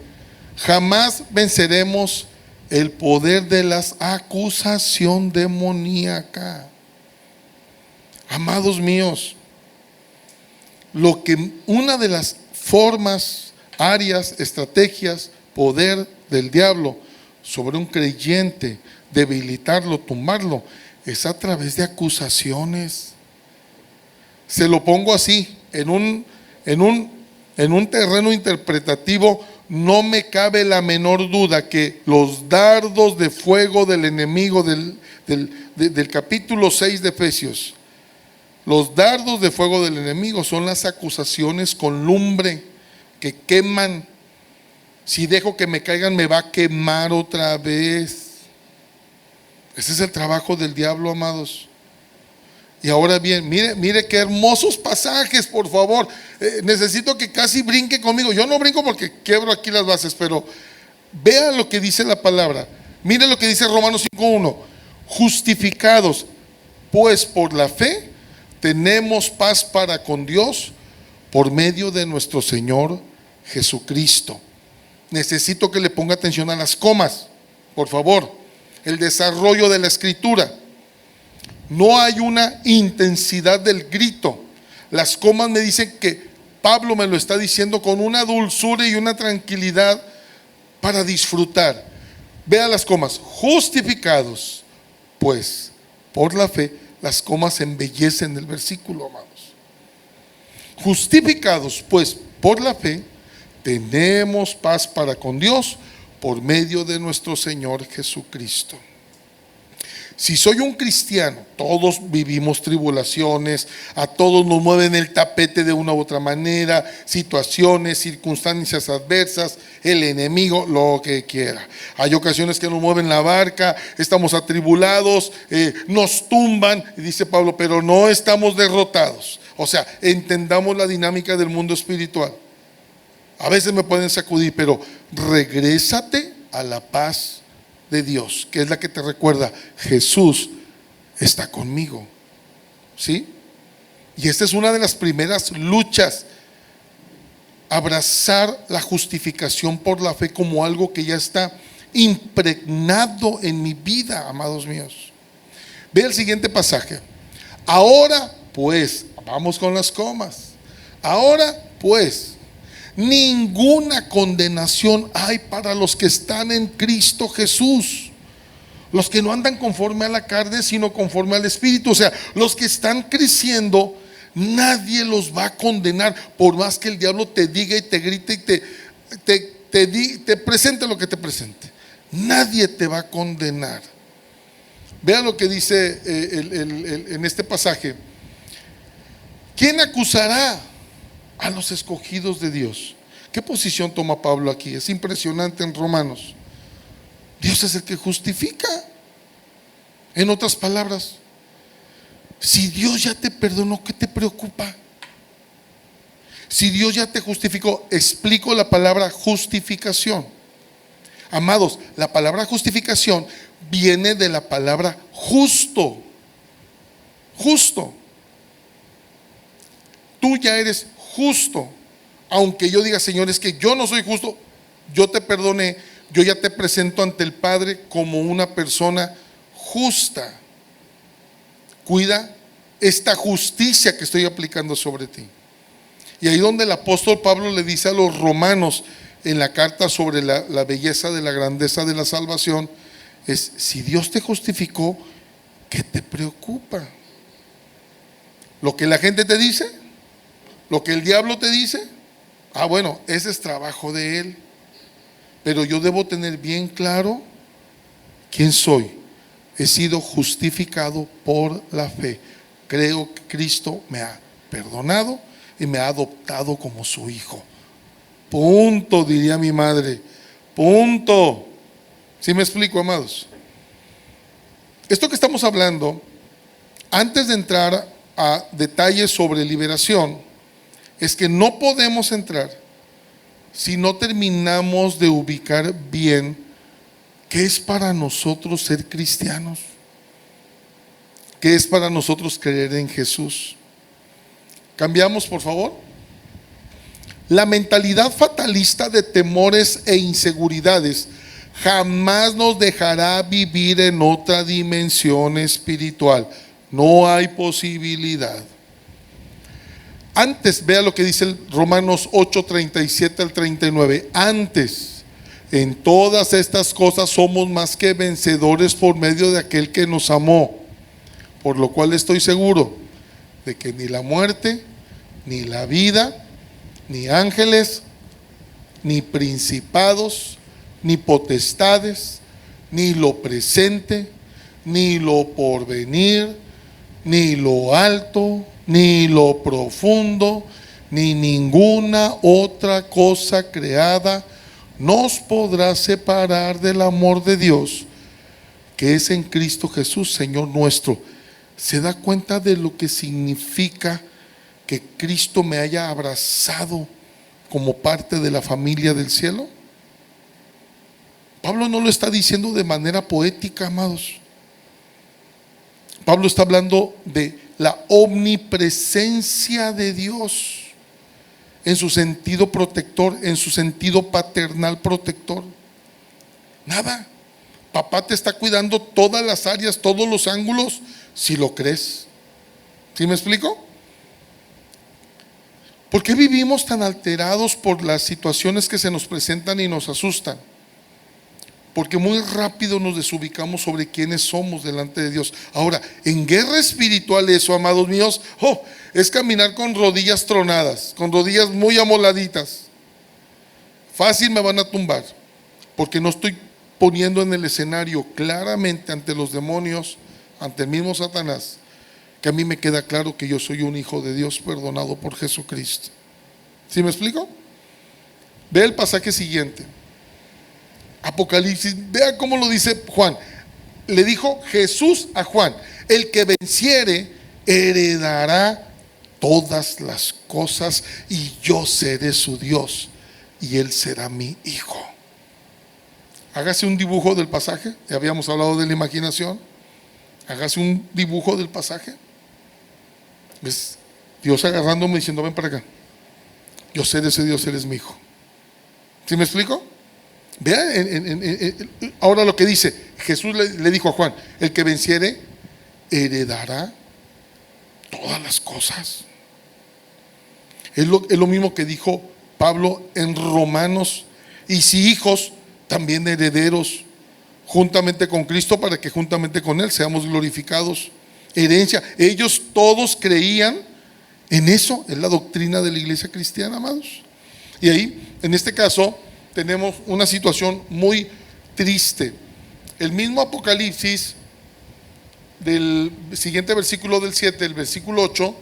Jamás venceremos el poder de la acusación demoníaca. Amados míos, una de las formas, áreas, estrategias, poder del diablo sobre un creyente, debilitarlo, tumbarlo, es a través de acusaciones. Se lo pongo así, en un terreno interpretativo. No me cabe la menor duda que los dardos de fuego del enemigo del capítulo 6 de Efesios, los dardos de fuego del enemigo son las acusaciones con lumbre que queman. Si dejo que me caigan, me va a quemar otra vez. Ese es el trabajo del diablo, amados. Y ahora bien, mire qué hermosos pasajes, por favor. Necesito que casi brinque conmigo. Yo no brinco porque quiebro aquí las bases, pero vea lo que dice la palabra. Mire lo que dice Romanos 5:1. Justificados, pues por la fe, tenemos paz para con Dios por medio de nuestro Señor Jesucristo. Necesito que le ponga atención a las comas, por favor. El desarrollo de la escritura. No hay una intensidad del grito. Las comas me dicen que Pablo me lo está diciendo con una dulzura y una tranquilidad para disfrutar. Vea las comas. Justificados, pues, por la fe. Las comas embellecen el versículo, amados. Justificados, pues, por la fe, tenemos paz para con Dios por medio de nuestro Señor Jesucristo. Si soy un cristiano, todos vivimos tribulaciones, a todos nos mueven el tapete de una u otra manera, situaciones, circunstancias adversas, el enemigo, lo que quiera. Hay ocasiones que nos mueven la barca, estamos atribulados, nos tumban, y dice Pablo, pero no estamos derrotados. O sea, entendamos la dinámica del mundo espiritual. A veces me pueden sacudir, pero regrésate a la paz de Dios, que es la que te recuerda, Jesús está conmigo. ¿Sí? Y esta es una de las primeras luchas, abrazar la justificación por la fe como algo que ya está impregnado en mi vida, amados míos. Ve el siguiente pasaje. Ahora pues, vamos con las comas. Ahora pues, ninguna condenación hay para los que están en Cristo Jesús, los que no andan conforme a la carne, sino conforme al Espíritu. O sea, los que están creciendo, nadie los va a condenar, por más que el diablo te diga y te grite y te presente lo que te presente. Nadie te va a condenar. Vea lo que dice en este pasaje. ¿Quién acusará a los escogidos de Dios? ¿Qué posición toma Pablo aquí? Es impresionante en Romanos. Dios es el que justifica. En otras palabras, si Dios ya te perdonó, ¿qué te preocupa? Si Dios ya te justificó, explico la palabra justificación. Amados, la palabra justificación viene de la palabra justo. Justo. Tú ya eres justo. Aunque yo diga, Señor, es que yo no soy justo, yo te perdoné, yo ya te presento ante el Padre como una persona justa. Cuida esta justicia que estoy aplicando sobre ti. Y ahí donde el apóstol Pablo le dice a los romanos en la carta sobre la belleza de la grandeza de la salvación, es: si Dios te justificó, ¿qué te preocupa? ¿Lo que la gente te dice? ¿Lo que el diablo te dice? Ah, bueno, ese es trabajo de él. Pero yo debo tener bien claro quién soy. He sido justificado por la fe. Creo que Cristo me ha perdonado y me ha adoptado como su hijo. Punto, diría mi madre. Punto. ¿Sí me explico, amados? Esto que estamos hablando, antes de entrar a detalles sobre liberación, es que no podemos entrar si no terminamos de ubicar bien qué es para nosotros ser cristianos, qué es para nosotros creer en Jesús. Cambiamos, por favor. La mentalidad fatalista de temores e inseguridades jamás nos dejará vivir en otra dimensión espiritual. No hay posibilidad. Antes, vea lo que dice el Romanos 8, 37 al 39. Antes, en todas estas cosas somos más que vencedores por medio de aquel que nos amó. Por lo cual estoy seguro de que ni la muerte, ni la vida, ni ángeles, ni principados, ni potestades, ni lo presente, ni lo porvenir, ni lo alto, ni lo profundo, ni ninguna otra cosa creada nos podrá separar del amor de Dios, que es en Cristo Jesús, Señor nuestro. ¿Se da cuenta de lo que significa que Cristo me haya abrazado como parte de la familia del cielo? Pablo no lo está diciendo de manera poética, amados. Pablo está hablando de la omnipresencia de Dios en su sentido protector, en su sentido paternal protector. Nada. Papá te está cuidando todas las áreas, todos los ángulos, si lo crees. ¿Sí me explico? ¿Por qué vivimos tan alterados por las situaciones que se nos presentan y nos asustan? Porque muy rápido nos desubicamos sobre quiénes somos delante de Dios. Ahora, en guerra espiritual eso, amados míos, es caminar con rodillas tronadas, con rodillas muy amoladitas. Fácil me van a tumbar, porque no estoy poniendo en el escenario claramente ante los demonios, ante el mismo Satanás, que a mí me queda claro que yo soy un hijo de Dios perdonado por Jesucristo. ¿Sí me explico? Ve el pasaje siguiente. Apocalipsis, vea cómo lo dice Juan. Le dijo Jesús a Juan: el que venciere heredará todas las cosas y yo seré su Dios y él será mi hijo. Hágase un dibujo del pasaje. Ya habíamos hablado de la imaginación. Hágase un dibujo del pasaje. ¿Ves? Dios agarrándome diciendo: ven para acá, yo seré ese Dios, eres mi hijo. ¿Sí me explico? Vean ahora lo que dice. Jesús le dijo a Juan: el que venciere heredará todas las cosas. Es lo mismo que dijo Pablo en Romanos: y si hijos, también herederos juntamente con Cristo, para que juntamente con él seamos glorificados. Herencia. Ellos todos creían en eso. Es la doctrina de la iglesia cristiana, amados. Y ahí, en este caso, tenemos una situación muy triste. El mismo Apocalipsis, del siguiente versículo del 7, el versículo 8,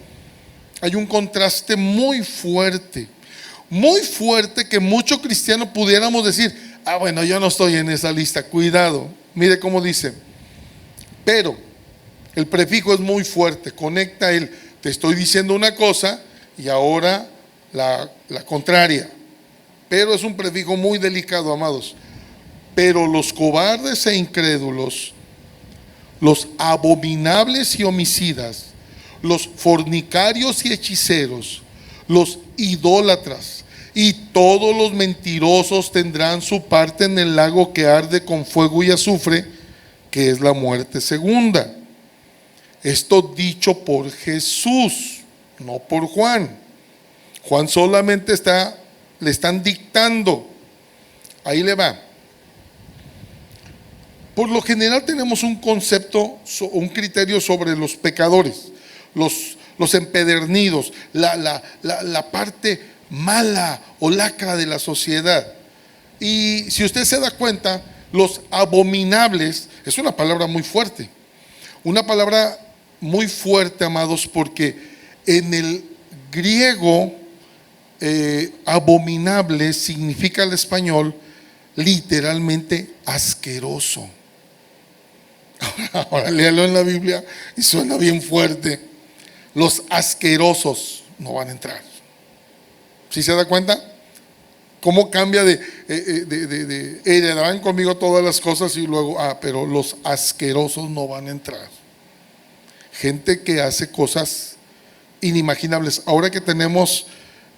hay un contraste muy fuerte, que muchos cristianos pudiéramos decir: ah, bueno, yo no estoy en esa lista. Cuidado, mire cómo dice. Pero el prefijo es muy fuerte, conecta el te estoy diciendo una cosa y ahora la contraria. Pero es un prefijo muy delicado, amados. Pero los cobardes e incrédulos, los abominables y homicidas, los fornicarios y hechiceros, los idólatras y todos los mentirosos tendrán su parte en el lago que arde con fuego y azufre, que es la muerte segunda. Esto dicho por Jesús, no por Juan. Juan solamente le están dictando. Ahí le va. Por lo general tenemos un concepto, un criterio sobre los pecadores, los empedernidos, la parte mala o lacra de la sociedad. Y si usted se da cuenta, los abominables es una palabra muy fuerte. Una palabra muy fuerte, amados, porque en el griego abominable significa al español literalmente asqueroso. Ahora léalo en la Biblia y suena bien fuerte. Los asquerosos no van a entrar. ¿Sí se da cuenta? ¿Cómo cambia de heredarán conmigo todas las cosas y luego, pero los asquerosos no van a entrar? Gente que hace cosas inimaginables. Ahora que tenemos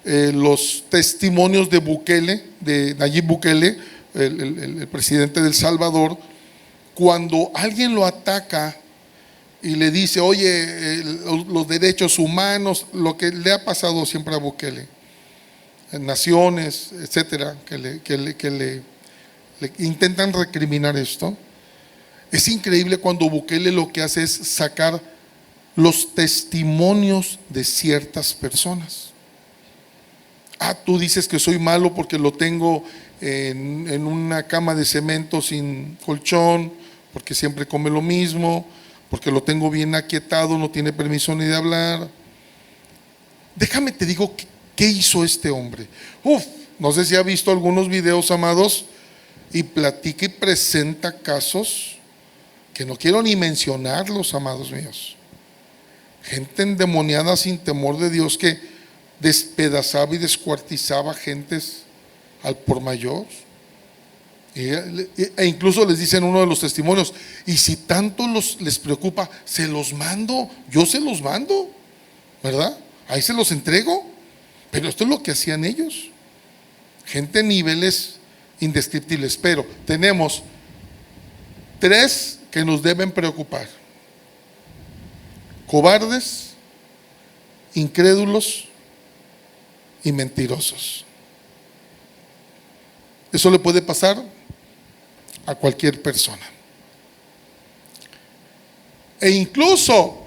los testimonios de Bukele, de Nayib Bukele, el presidente de El Salvador, cuando alguien lo ataca y le dice, oye, los derechos humanos, lo que le ha pasado siempre a Bukele, en naciones, etcétera, que le intentan recriminar esto. Es increíble cuando Bukele lo que hace es sacar los testimonios de ciertas personas. Tú dices que soy malo porque lo tengo en una cama de cemento sin colchón, porque siempre come lo mismo, porque lo tengo bien aquietado, no tiene permiso ni de hablar. Déjame te digo qué hizo este hombre. No sé si ha visto algunos videos, amados, y platica y presenta casos que no quiero ni mencionarlos, amados míos. Gente endemoniada sin temor de Dios que despedazaba y descuartizaba gentes al por mayor. E incluso les dice en uno de los testimonios, y si tanto les preocupa, se los mando, yo se los mando, ¿verdad? Ahí se los entrego. Pero esto es lo que hacían ellos. Gente en niveles indescriptibles. Pero tenemos 3 que nos deben preocupar: cobardes, incrédulos y mentirosos. Eso le puede pasar a cualquier persona. E incluso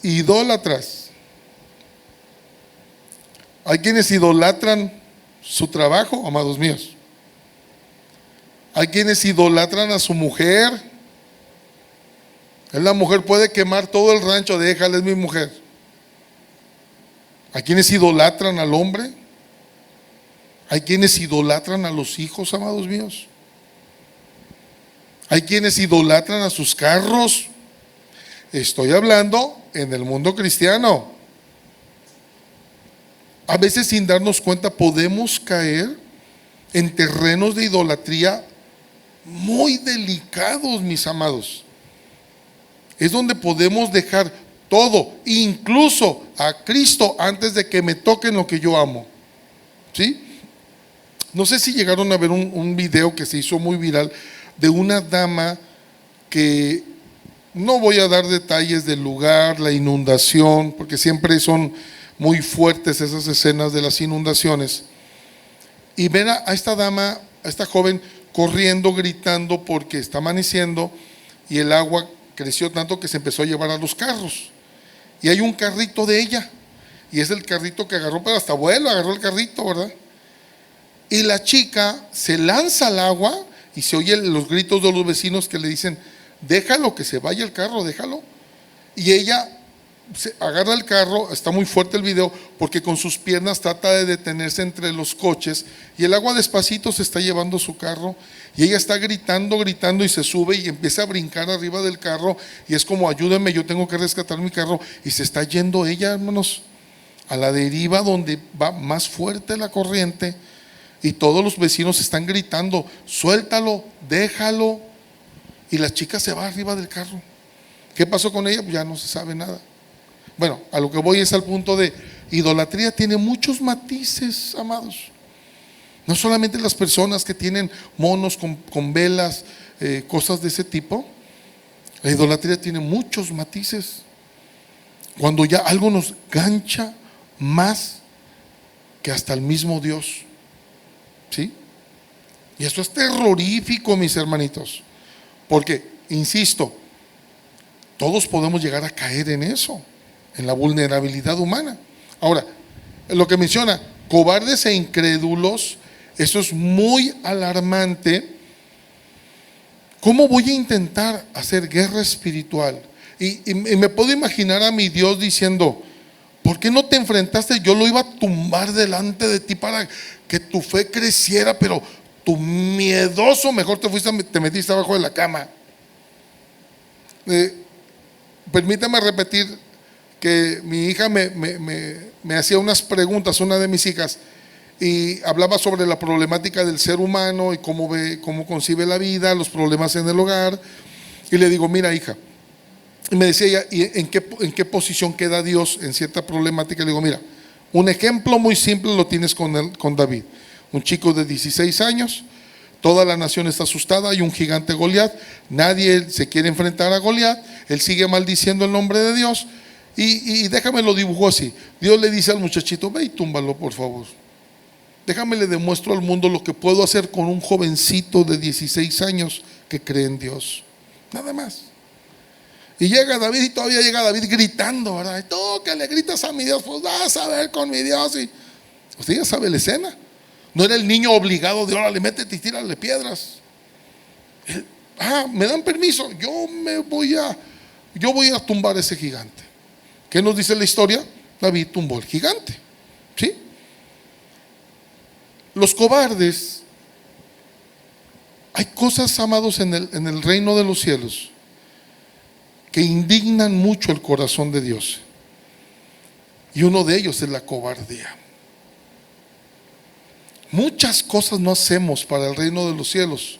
idólatras. Hay quienes idolatran su trabajo, amados míos. Hay quienes idolatran a su mujer. La mujer puede quemar todo el rancho, déjala, es mi mujer. Hay quienes idolatran al hombre. Hay quienes idolatran a los hijos, amados míos. Hay quienes idolatran a sus carros. Estoy hablando en el mundo cristiano. A veces sin darnos cuenta podemos caer en terrenos de idolatría muy delicados, mis amados. Es donde podemos dejar todo, incluso a Cristo, antes de que me toquen lo que yo amo. ¿Sí? No sé si llegaron a ver un video que se hizo muy viral de una dama que, no voy a dar detalles del lugar, la inundación, porque siempre son muy fuertes esas escenas de las inundaciones, y ven a esta dama, a esta joven corriendo, gritando porque está amaneciendo y el agua creció tanto que se empezó a llevar a los carros, y hay un carrito de ella, y es el carrito que agarró, pero hasta abuelo agarró el carrito, ¿verdad? Y la chica se lanza al agua y se oyen los gritos de los vecinos que le dicen, déjalo, que se vaya el carro, déjalo. Y ella se agarra el carro, está muy fuerte el video, porque con sus piernas trata de detenerse entre los coches, y el agua despacito se está llevando su carro, y ella está gritando y se sube y empieza a brincar arriba del carro, y es como, ayúdenme, yo tengo que rescatar mi carro, y se está yendo ella, hermanos, a la deriva donde va más fuerte la corriente, y todos los vecinos están gritando, suéltalo, déjalo, y la chica se va arriba del carro. ¿Qué pasó con ella? Pues ya no se sabe nada. Bueno, a lo que voy es al punto de idolatría. Tiene muchos matices, amados. No solamente las personas que tienen monos con velas, cosas de ese tipo. La idolatría tiene muchos matices. Cuando ya algo nos gancha más que hasta el mismo Dios. ¿Sí? Y esto es terrorífico, mis hermanitos. Porque, insisto, todos podemos llegar a caer en eso, en la vulnerabilidad humana. Ahora, lo que menciona, cobardes e incrédulos, eso es muy alarmante. ¿Cómo voy a intentar hacer guerra espiritual? Y me puedo imaginar a mi Dios diciendo, ¿por qué no te enfrentaste? Yo lo iba a tumbar delante de ti para que tu fe creciera, pero tu miedoso mejor te metiste abajo de la cama. Permítame repetir que mi hija me hacía unas preguntas, una de mis hijas, y hablaba sobre la problemática del ser humano y cómo concibe la vida, los problemas en el hogar, y le digo, mira, hija, y me decía ella, ¿y en qué posición queda Dios en cierta problemática? Le digo, mira, Un ejemplo muy simple lo tienes con David. Un chico de 16 años, toda la nación está asustada, hay un gigante Goliat, nadie se quiere enfrentar a Goliat, él sigue maldiciendo el nombre de Dios y déjame lo dibujo así. Dios le dice al muchachito, ve y túmbalo por favor. Déjame le demuestro al mundo lo que puedo hacer con un jovencito de 16 años que cree en Dios. Nada más. Y llega David y todavía llega David gritando, ¿verdad? Y tú que le gritas a mi Dios, pues vas a ver con mi Dios. Y usted ya sabe la escena. No era el niño obligado de órale, métete y tírale piedras. Me dan permiso, yo voy a tumbar ese gigante. ¿Qué nos dice la historia? David tumbó el gigante. ¿Sí? Los cobardes, hay cosas, amados, en el reino de los cielos que indignan mucho el corazón de Dios. Y uno de ellos es la cobardía. Muchas cosas no hacemos para el reino de los cielos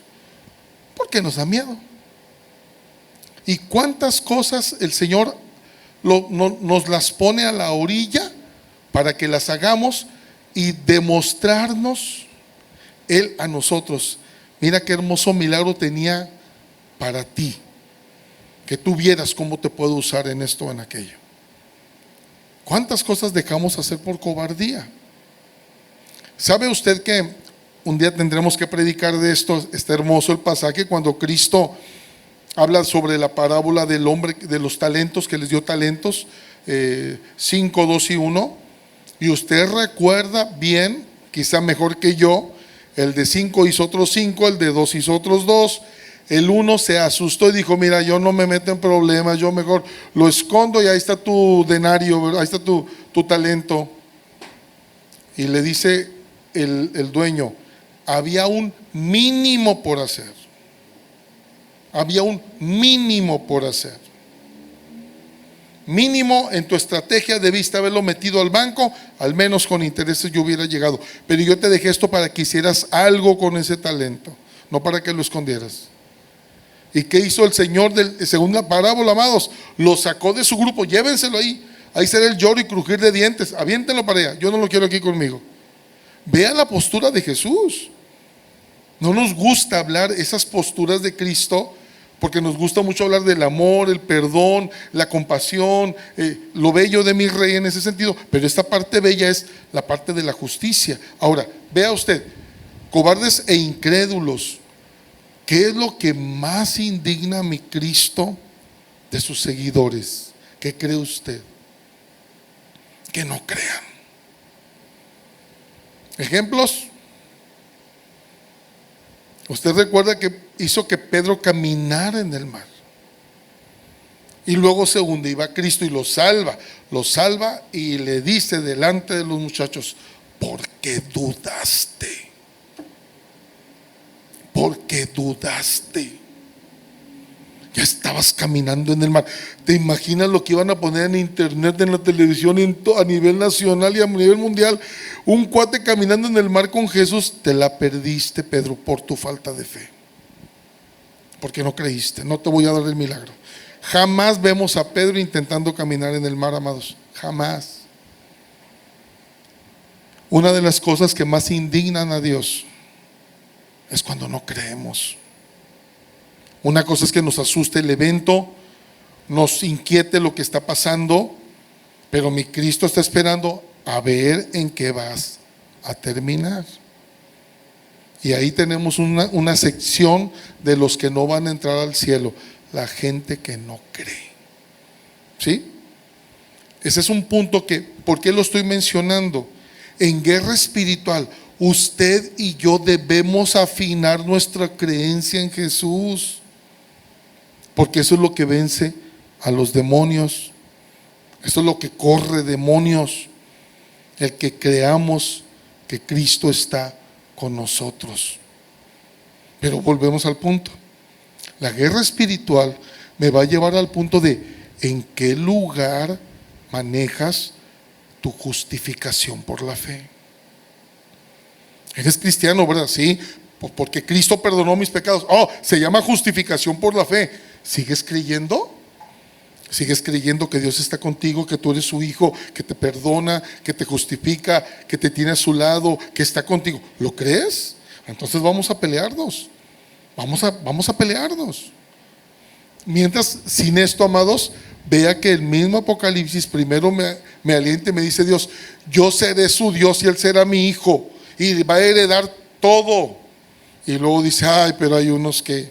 porque nos da miedo. Y cuántas cosas el Señor nos las pone a la orilla para que las hagamos y demostrarnos Él a nosotros. Mira qué hermoso milagro tenía para ti, que tú vieras cómo te puedo usar en esto o en aquello. ¿Cuántas cosas dejamos hacer por cobardía? ¿Sabe usted que un día tendremos que predicar de esto? Está hermoso el pasaje cuando Cristo habla sobre la parábola del hombre de los talentos, que les dio talentos, 5, 2 y 1. Y usted recuerda bien, quizá mejor que yo, el de 5 hizo otros 5, el de 2 hizo otros 2. El 1 se asustó y dijo, mira, yo no me meto en problemas, yo mejor lo escondo y ahí está tu denario, ahí está tu talento. Y le dice el dueño, había un mínimo por hacer. Había un mínimo por hacer. Mínimo en tu estrategia debiste haberlo metido al banco, al menos con intereses yo hubiera llegado. Pero yo te dejé esto para que hicieras algo con ese talento, no para que lo escondieras. ¿Y qué hizo el Señor según la parábola, amados? Lo sacó de su grupo, llévenselo ahí. Ahí será el lloro y crujir de dientes, aviéntenlo para allá, yo no lo quiero aquí conmigo. Vea la postura de Jesús. No nos gusta hablar esas posturas de Cristo, porque nos gusta mucho hablar del amor, el perdón, la compasión, lo bello de mi rey en ese sentido. Pero esta parte bella es la parte de la justicia. Ahora, vea usted, cobardes e incrédulos, ¿qué es lo que más indigna a mi Cristo de sus seguidores? ¿Qué cree usted? Que no crean. ¿Ejemplos? Usted recuerda que hizo que Pedro caminara en el mar y luego se hunde y va Cristo y lo salva y le dice delante de los muchachos, ¿por qué dudaste? ¿Por qué dudaste? Ya estabas caminando en el mar. ¿Te imaginas lo que iban a poner en internet, en la televisión, a nivel nacional y a nivel mundial? Un cuate caminando en el mar con Jesús. Te la perdiste, Pedro, por tu falta de fe, porque no creíste. No te voy a dar el milagro. Jamás vemos a Pedro intentando caminar en el mar, amados. Jamás. Una de las cosas que más indignan a Dios es cuando no creemos. Una cosa es que nos asuste el evento, nos inquiete lo que está pasando, pero mi Cristo está esperando a ver en qué vas a terminar. Y ahí tenemos una sección de los que no van a entrar al cielo, la gente que no cree. ¿Sí? Ese es un punto que, ¿por qué lo estoy mencionando? En guerra espiritual, usted y yo debemos afinar nuestra creencia en Jesús, porque eso es lo que vence a los demonios. Eso es lo que corre demonios. El que creamos que Cristo está con nosotros. Pero volvemos al punto. La guerra espiritual me va a llevar al punto de ¿en qué lugar manejas tu justificación por la fe? Eres cristiano, ¿verdad? Sí, porque Cristo perdonó mis pecados. Se llama justificación por la fe. ¿Sigues creyendo? Sigues creyendo que Dios está contigo, que tú eres su hijo, que te perdona, que te justifica, que te tiene a su lado, que está contigo. ¿Lo crees? Entonces vamos a pelearnos. Vamos a pelearnos. Mientras, sin esto, amados, vea que el mismo Apocalipsis primero me alienta y me dice Dios: yo seré su Dios y Él será mi hijo y va a heredar todo. Y luego dice: ay, pero hay unos que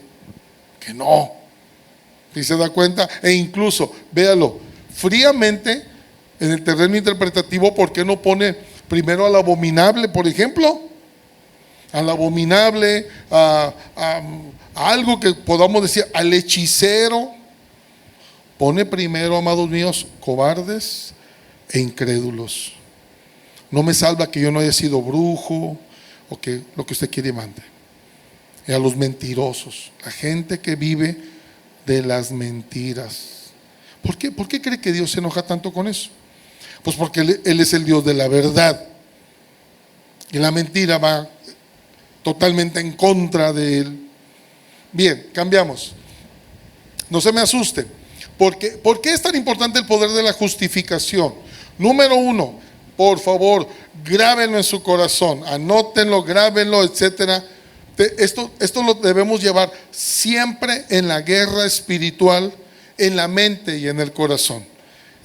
no. ¿Y se da cuenta? E incluso, véalo, fríamente, en el terreno interpretativo, ¿por qué no pone primero al abominable, por ejemplo? Al abominable, a algo que podamos decir, al hechicero. Pone primero, amados míos, cobardes e incrédulos. No me salva que yo no haya sido brujo, o que lo que usted quiere y mande. Y a los mentirosos, la gente que vive de las mentiras. ¿Por qué cree que Dios se enoja tanto con eso? Pues porque Él es el Dios de la verdad, y la mentira va totalmente en contra de Él. Bien, cambiamos. No se me asuste. ¿Por qué es tan importante el poder de la justificación? Número uno, por favor, grábenlo en su corazón, anótenlo, grábenlo, etcétera. Esto lo debemos llevar siempre en la guerra espiritual, en la mente y en el corazón.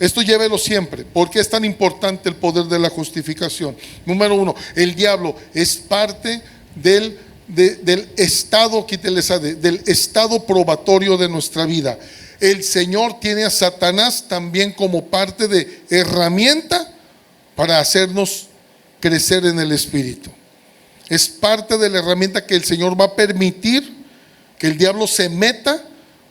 Esto llévelo siempre. ¿Por qué es tan importante el poder de la justificación? Número uno, el diablo es parte del estado, del estado probatorio de nuestra vida. El Señor tiene a Satanás también como parte de herramienta para hacernos crecer en el espíritu. Es parte de la herramienta que el Señor va a permitir que el diablo se meta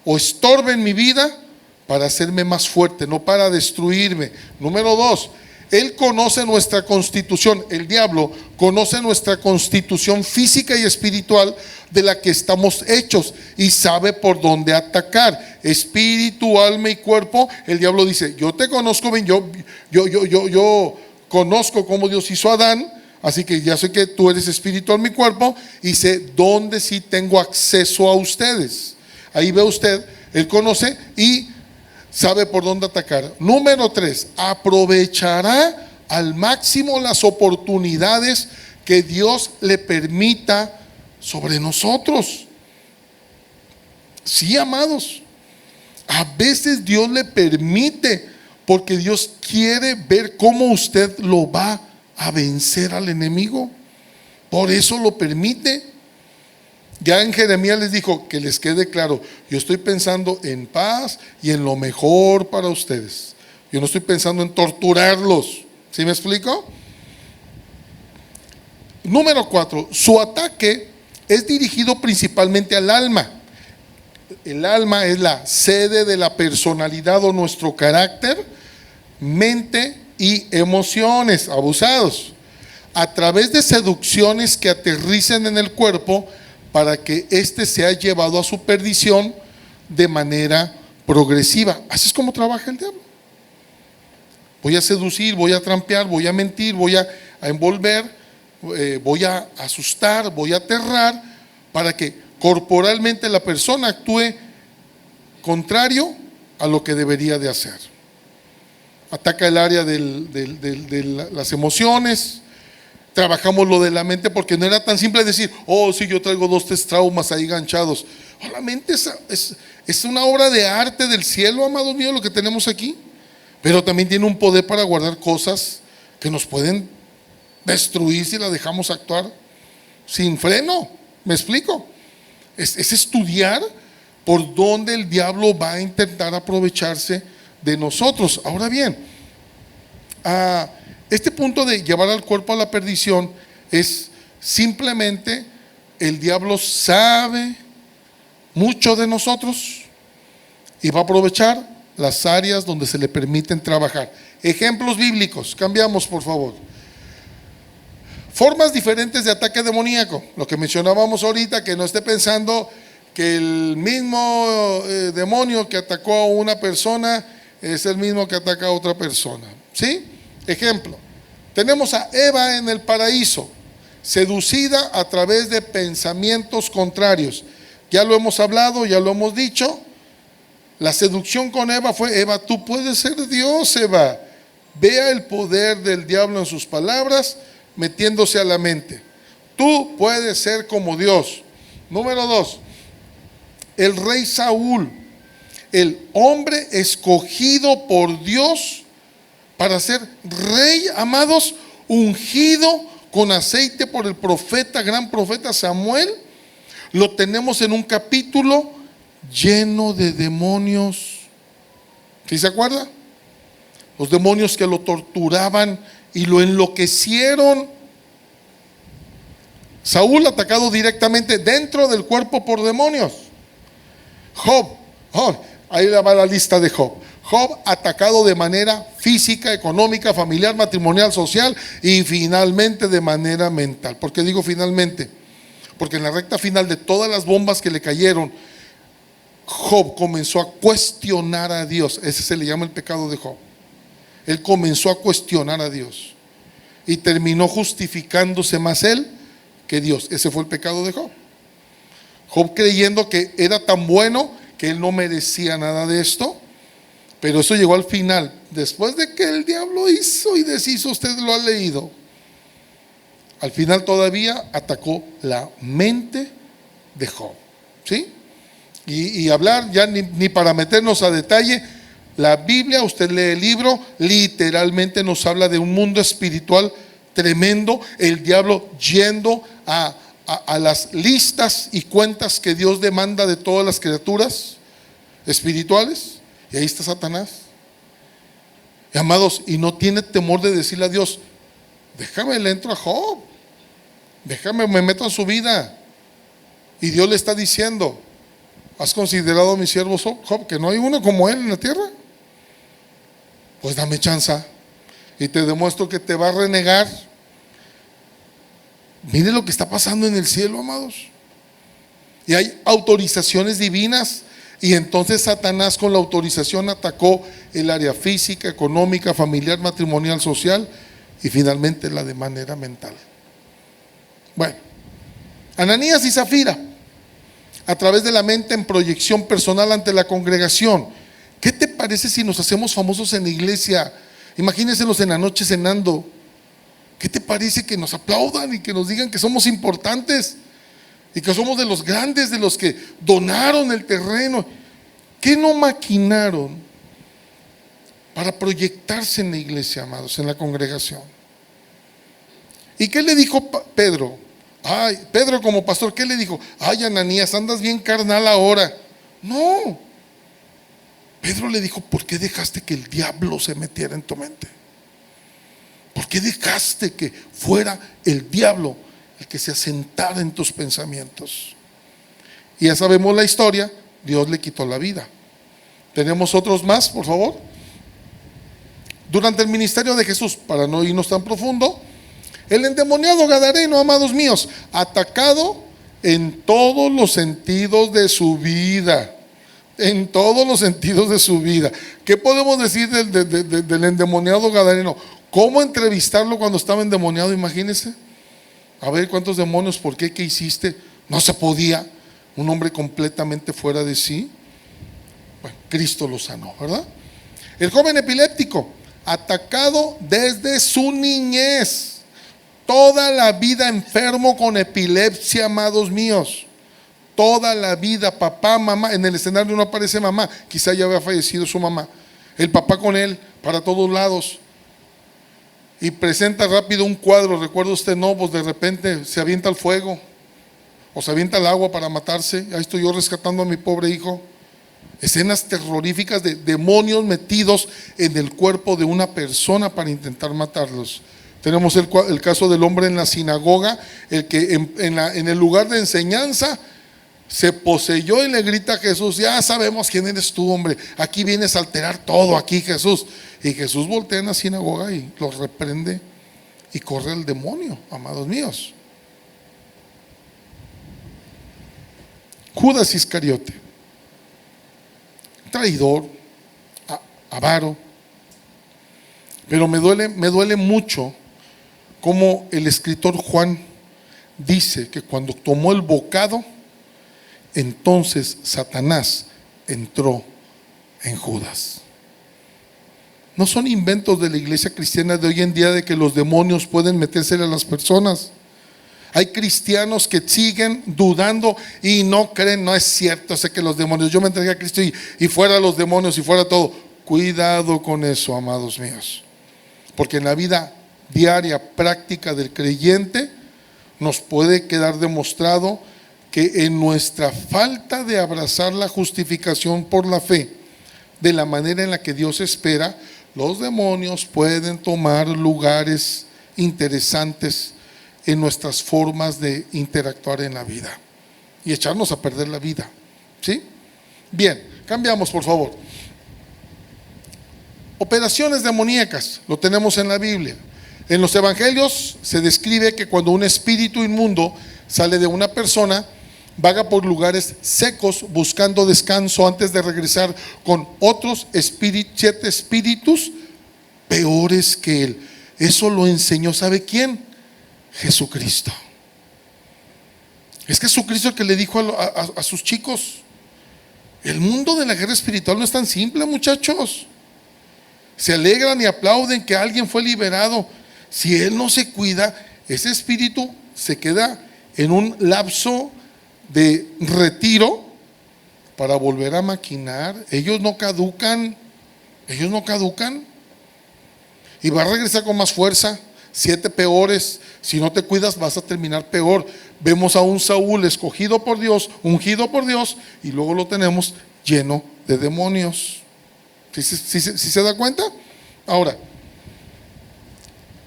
o estorbe en mi vida para hacerme más fuerte, no para destruirme. Número dos, Él conoce nuestra constitución. El diablo conoce nuestra constitución física y espiritual de la que estamos hechos y sabe por dónde atacar. Espíritu, alma y cuerpo. El diablo dice: yo te conozco bien, yo conozco cómo Dios hizo a Adán. Así que ya sé que tú eres espiritual, mi cuerpo, y sé dónde sí tengo acceso a ustedes. Ahí ve usted, Él conoce y sabe por dónde atacar. Número 3, aprovechará al máximo las oportunidades que Dios le permita sobre nosotros. Sí, amados, a veces Dios le permite porque Dios quiere ver cómo usted lo va a vencer al enemigo. Por eso lo permite. Ya en Jeremías les dijo: que les quede claro, yo estoy pensando en paz y en lo mejor para ustedes. Yo no estoy pensando en torturarlos. ¿Sí me explico? Número 4, su ataque es dirigido principalmente al alma. El alma es la sede de la personalidad o nuestro carácter, mente y emociones. Abusados. A través de seducciones que aterricen en el cuerpo para que éste sea llevado a su perdición de manera progresiva. Así es como trabaja el diablo. Voy a seducir, voy a trampear, voy a mentir, voy a envolver, voy a asustar, voy a aterrar, para que corporalmente la persona actúe contrario a lo que debería de hacer. Ataca el área de las emociones. Trabajamos lo de la mente, porque no era tan simple decir: oh, sí, yo traigo 2, 3 traumas ahí enganchados. La mente es una obra de arte del cielo, amados míos, lo que tenemos aquí. Pero también tiene un poder para guardar cosas que nos pueden destruir si la dejamos actuar sin freno. ¿Me explico? Es estudiar por dónde el diablo va a intentar aprovecharse de nosotros. Ahora bien, este punto de llevar al cuerpo a la perdición es simplemente: el diablo sabe mucho de nosotros y va a aprovechar las áreas donde se le permiten trabajar. Ejemplos bíblicos, cambiamos por favor. Formas diferentes de ataque demoníaco. Lo que mencionábamos ahorita, que no esté pensando que el mismo demonio que atacó a una persona es el mismo que ataca a otra persona. ¿Sí? Ejemplo, tenemos a Eva en el paraíso, seducida a través de pensamientos contrarios. Ya lo hemos hablado, ya lo hemos dicho. La seducción con Eva fue: Eva, tú puedes ser Dios, Eva. Vea el poder del diablo en sus palabras, metiéndose a la mente. Tú puedes ser como Dios. Número 2, el rey Saúl, el hombre escogido por Dios para ser rey, amados, ungido con aceite por el profeta, gran profeta Samuel. Lo tenemos en un capítulo lleno de demonios. ¿Sí se acuerda? Los demonios que lo torturaban y lo enloquecieron. Saúl atacado directamente dentro del cuerpo por demonios. Job, ahí va la lista de Job. Job atacado de manera física, económica, familiar, matrimonial, social y finalmente de manera mental. ¿Por qué digo finalmente? Porque en la recta final de todas las bombas que le cayeron, Job comenzó a cuestionar a Dios. Ese se le llama el pecado de Job. Él comenzó a cuestionar a Dios y terminó justificándose más él que Dios. Ese fue el pecado de Job. Job creyendo que era tan bueno que él no merecía nada de esto, pero eso llegó al final, después de que el diablo hizo y deshizo. Usted lo ha leído. Al final todavía atacó la mente de Job, ¿sí? Y hablar ya ni para meternos a detalle. La Biblia, usted lee el libro, literalmente nos habla de un mundo espiritual tremendo. El diablo yendo a las listas y cuentas que Dios demanda de todas las criaturas espirituales. Y ahí está Satanás. Y amados, y no tiene temor de decirle a Dios: déjame, le entro a Job, déjame, me meto en su vida. Y Dios le está diciendo: ¿has considerado a mi siervo Job, que no hay uno como él en la tierra? Pues dame chance y te demuestro que te va a renegar. Mire lo que está pasando en el cielo, amados. Y hay autorizaciones divinas. Y entonces Satanás, con la autorización, atacó el área física, económica, familiar, matrimonial, social y finalmente la de manera mental. Bueno, Ananías y Zafira, a través de la mente en proyección personal ante la congregación. ¿Qué te parece si nos hacemos famosos en la iglesia? Imagínenselos en la noche cenando. ¿Qué te parece que nos aplaudan y que nos digan que somos importantes y que somos de los grandes, de los que donaron el terreno? ¿Qué no maquinaron para proyectarse en la iglesia, amados, en la congregación? ¿Y qué le dijo Pedro? Pedro como pastor, ¿qué le dijo? Ananías, andas bien carnal ahora. No. Pedro le dijo: ¿por qué dejaste que el diablo se metiera en tu mente? ¿Por qué dejaste que fuera el diablo el que se asentara en tus pensamientos? Y ya sabemos la historia. Dios le quitó la vida. ¿Tenemos otros más, por favor? Durante el ministerio de Jesús, para no irnos tan profundo, el endemoniado gadareno, amados míos, atacado en todos los sentidos de su vida. En todos los sentidos de su vida. ¿Qué podemos decir del endemoniado gadareno? ¿Cómo entrevistarlo cuando estaba endemoniado? Imagínense. A ver, ¿cuántos demonios? ¿Por qué? ¿Qué hiciste? No se podía. Un hombre completamente fuera de sí. Bueno, Cristo lo sanó, ¿verdad? El joven epiléptico, atacado desde su niñez. Toda la vida enfermo con epilepsia, amados míos. Toda la vida, papá, mamá. En el escenario no aparece mamá, quizá ya había fallecido su mamá. El papá con él para todos lados. Y presenta rápido un cuadro. ¿Recuerda usted? No, pues de repente se avienta al fuego o se avienta al agua para matarse. Ahí estoy yo rescatando a mi pobre hijo. Escenas terroríficas de demonios metidos en el cuerpo de una persona para intentar matarlos. Tenemos el caso del hombre en la sinagoga, el que en el lugar de enseñanza se poseyó y le grita a Jesús: ya sabemos quién eres tú, hombre, aquí vienes a alterar todo aquí, Jesús. Y Jesús voltea en la sinagoga y los reprende y corre el demonio, amados míos. Judas Iscariote, traidor, avaro. Pero me duele mucho cómo el escritor Juan dice que cuando tomó el bocado, entonces Satanás entró en Judas. No son inventos de la iglesia cristiana de hoy en día de que los demonios pueden meterse a las personas. Hay cristianos que siguen dudando y no creen, no es cierto, sé que los demonios, yo me entregué a Cristo y fuera los demonios y fuera todo. Cuidado con eso, amados míos, porque en la vida diaria, práctica del creyente, nos puede quedar demostrado que en nuestra falta de abrazar la justificación por la fe de la manera en la que Dios espera, los demonios pueden tomar lugares interesantes en nuestras formas de interactuar en la vida y echarnos a perder la vida. ¿Sí? Bien, cambiamos por favor. Operaciones demoníacas, lo tenemos en la Biblia. En los evangelios se describe que cuando un espíritu inmundo sale de una persona, vaga por lugares secos buscando descanso antes de regresar con otros 7 espíritus peores que él. Eso lo enseñó, ¿sabe quién? Jesucristo. Es Jesucristo el que le dijo a sus chicos: el mundo de la guerra espiritual no es tan simple, muchachos. Se alegran y aplauden que alguien fue liberado. Si él no se cuida, ese espíritu se queda en un lapso de retiro para volver a maquinar. Ellos no caducan. Y va a regresar con más fuerza. 7 peores. Si no te cuidas, vas a terminar peor. Vemos a un Saúl escogido por Dios, ungido por Dios, y luego lo tenemos lleno de demonios. ¿Sí se da cuenta? Ahora,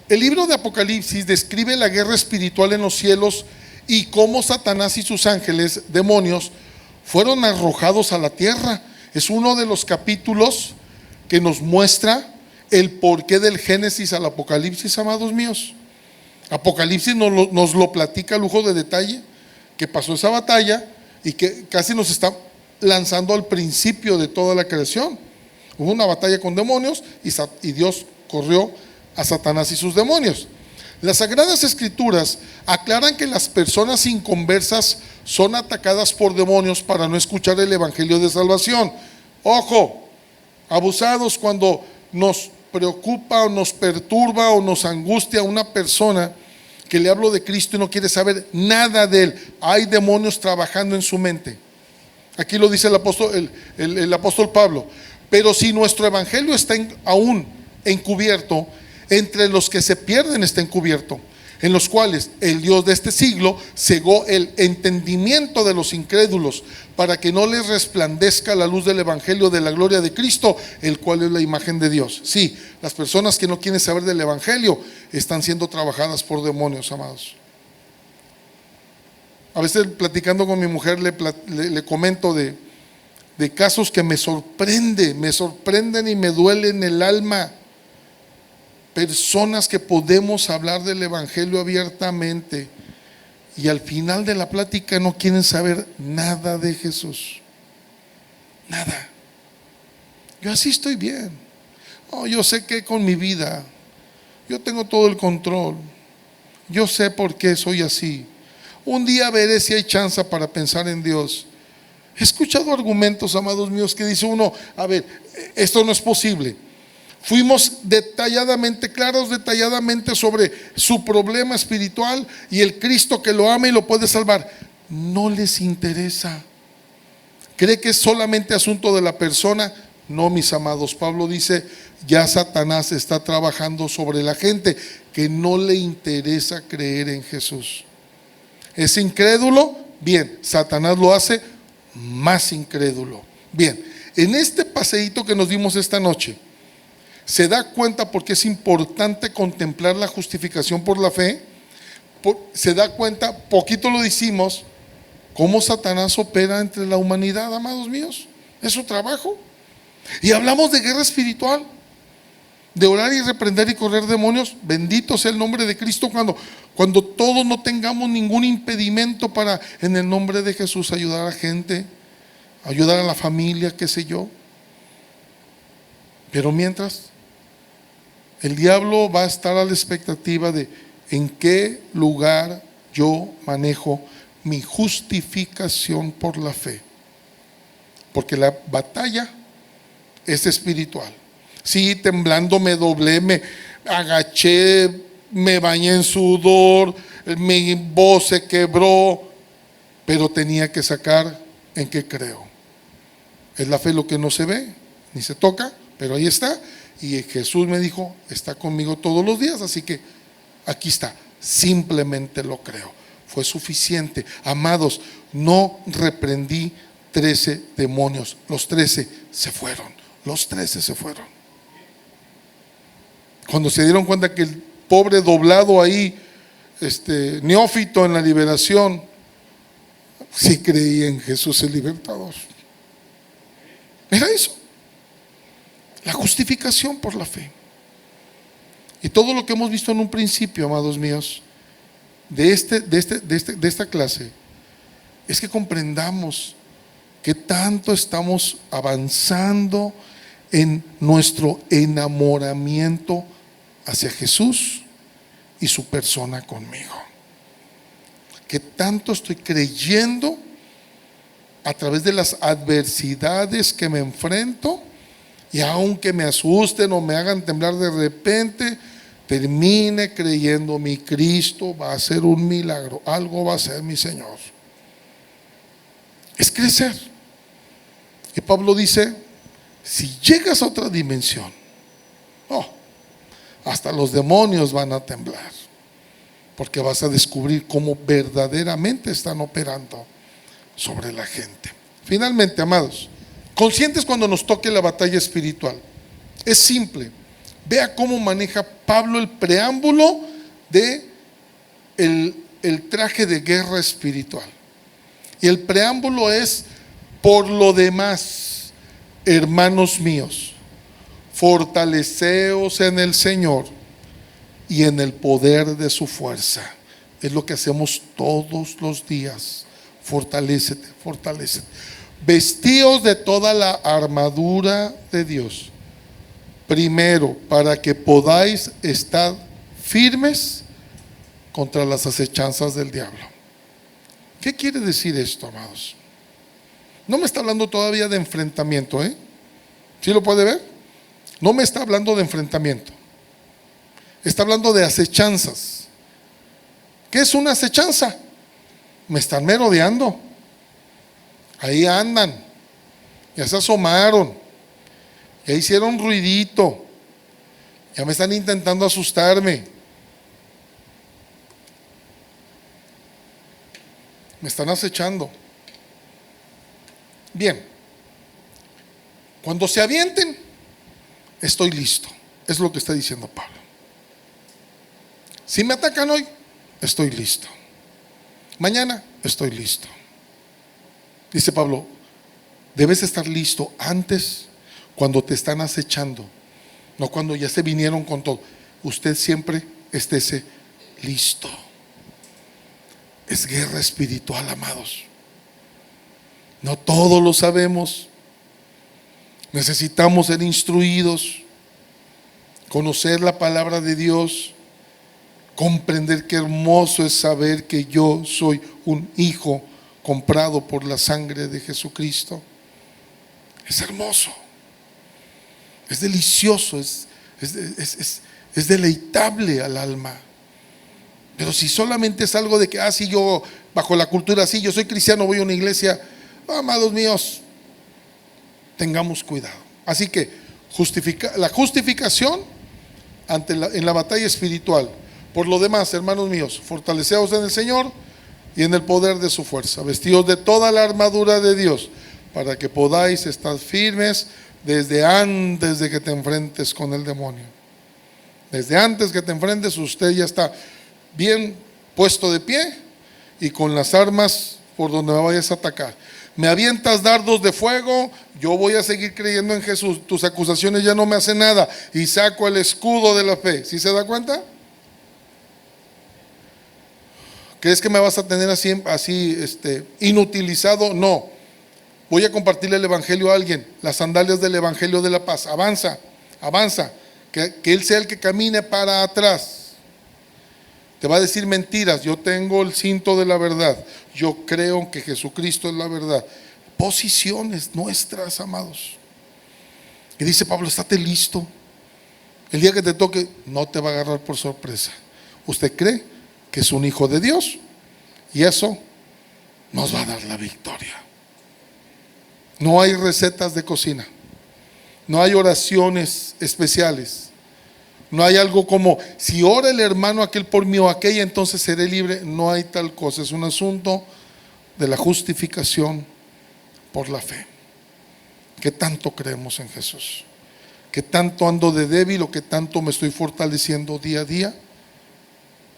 el libro de Apocalipsis describe la guerra espiritual en los cielos y cómo Satanás y sus ángeles, demonios, fueron arrojados a la tierra. Es uno de los capítulos que nos muestra el porqué del Génesis al Apocalipsis, amados míos. Apocalipsis nos lo platica a lujo de detalle, que pasó esa batalla y que casi nos está lanzando al principio de toda la creación. Hubo una batalla con demonios y Dios corrió a Satanás y sus demonios. Las Sagradas Escrituras aclaran que las personas inconversas son atacadas por demonios para no escuchar el evangelio de salvación. Ojo, abusados, cuando nos preocupa o nos perturba o nos angustia una persona que le hablo de Cristo y no quiere saber nada de él, hay demonios trabajando en su mente. Aquí lo dice el apóstol Pablo. Pero si nuestro evangelio está aún encubierto, entre los que se pierden está encubierto, en los cuales el Dios de este siglo cegó el entendimiento de los incrédulos, para que no les resplandezca la luz del evangelio de la gloria de Cristo, el cual es la imagen de Dios. Sí, las personas que no quieren saber del evangelio están siendo trabajadas por demonios, amados. A veces platicando con mi mujer le comento de casos que me sorprenden y me duelen el alma. Personas que podemos hablar del evangelio abiertamente y al final de la plática no quieren saber nada de Jesús. Nada. Yo así estoy bien. No, yo sé que con mi vida yo tengo todo el control. Yo sé por qué soy así. Un día veré si hay chance para pensar en Dios. He escuchado argumentos, amados míos, que dice uno: a ver, esto no es posible. Fuimos claros detalladamente sobre su problema espiritual y el Cristo que lo ama y lo puede salvar. No les interesa. ¿Cree que es solamente asunto de la persona? No, mis amados. Pablo dice: ya Satanás está trabajando sobre la gente que no le interesa creer en Jesús. ¿Es incrédulo? Bien, Satanás lo hace más incrédulo. Bien, en este paseíto que nos dimos esta noche, ¿se da cuenta por qué es importante contemplar la justificación por la fe? ¿Se da cuenta? Poquito lo decimos, cómo Satanás opera entre la humanidad, amados míos. Es su trabajo. Y hablamos de guerra espiritual, de orar y reprender y correr demonios. Bendito sea el nombre de Cristo cuando todos no tengamos ningún impedimento para, en el nombre de Jesús, ayudar a gente, ayudar a la familia, qué sé yo. Pero mientras, el diablo va a estar a la expectativa de en qué lugar yo manejo mi justificación por la fe. Porque la batalla es espiritual. Sí, temblando me doblé, me agaché, me bañé en sudor, mi voz se quebró, pero tenía que sacar en qué creo. Es la fe lo que no se ve, ni se toca, pero ahí está. Y Jesús me dijo, está conmigo todos los días, así que aquí está, simplemente lo creo. Fue suficiente. Amados, no reprendí 13 demonios, los 13 se fueron, los 13 se fueron. Cuando se dieron cuenta que el pobre doblado ahí, neófito en la liberación, sí creía en Jesús el libertador. Era eso, la justificación por la fe. Y todo lo que hemos visto en un principio, amados míos, de esta clase, es que comprendamos que tanto estamos avanzando en nuestro enamoramiento hacia Jesús y su persona conmigo. Que tanto estoy creyendo a través de las adversidades que me enfrento, y aunque me asusten o me hagan temblar de repente, termine creyendo: mi Cristo va a hacer un milagro, algo va a hacer mi Señor. Es crecer. Y Pablo dice: si llegas a otra dimensión, hasta los demonios van a temblar, porque vas a descubrir cómo verdaderamente están operando sobre la gente. Finalmente, amados, conscientes cuando nos toque la batalla espiritual. Es simple. Vea cómo maneja Pablo el preámbulo de el traje de guerra espiritual. Y el preámbulo es: por lo demás, hermanos míos, fortaleceos en el Señor y en el poder de su fuerza. Es lo que hacemos todos los días. Fortalécete, fortalécete. Vestíos de toda la armadura de Dios, primero, para que podáis estar firmes contra las acechanzas del diablo. ¿Qué quiere decir esto, amados? No me está hablando todavía de enfrentamiento, ¿Sí lo puede ver? No me está hablando de enfrentamiento. Está hablando de acechanzas. ¿Qué es una acechanza? Me están merodeando. Ahí andan. Ya se asomaron. Ya hicieron ruidito. Ya me están intentando asustarme. Me están acechando. Bien. Cuando se avienten, estoy listo. Es lo que está diciendo Pablo. Si me atacan hoy, estoy listo. Mañana, estoy listo. Dice Pablo: debes estar listo antes, cuando te están acechando, no cuando ya se vinieron con todo. Usted siempre estése listo. Es guerra espiritual, amados. No todos lo sabemos. Necesitamos ser instruidos, conocer la palabra de Dios, comprender qué hermoso es saber que yo soy un hijo comprado por la sangre de Jesucristo. Es hermoso, es delicioso, es deleitable al alma. Pero si solamente es algo de que, sí, yo bajo la cultura, sí, yo soy cristiano, voy a una iglesia, amados míos, tengamos cuidado. Así que la justificación en la batalla espiritual. Por lo demás, hermanos míos, fortaleceos en el Señor y en el poder de su fuerza, vestidos de toda la armadura de Dios, para que podáis estar firmes desde antes de que te enfrentes con el demonio. Desde antes que te enfrentes, usted ya está bien puesto de pie y con las armas por donde me vayas a atacar. Me avientas dardos de fuego, yo voy a seguir creyendo en Jesús. Tus acusaciones ya no me hacen nada, y saco el escudo de la fe. ¿Sí se da cuenta? ¿Crees que me vas a tener así inutilizado? No. Voy a compartirle el evangelio a alguien, las sandalias del evangelio de la paz. Avanza, avanza. Que Él sea el que camine para atrás. Te va a decir mentiras. Yo tengo el cinto de la verdad. Yo creo que Jesucristo es la verdad. Posiciones nuestras, amados. Y dice Pablo, estate listo. El día que te toque, no te va a agarrar por sorpresa. Usted cree que es un hijo de Dios y eso nos va a dar la victoria. No hay recetas de cocina. No hay oraciones especiales. No hay algo como, si ora el hermano aquel por mí o aquella, entonces seré libre. No hay tal cosa. Es un asunto de la justificación por la fe. ¿Qué tanto creemos en Jesús? ¿Qué tanto ando de débil o qué tanto me estoy fortaleciendo día a día?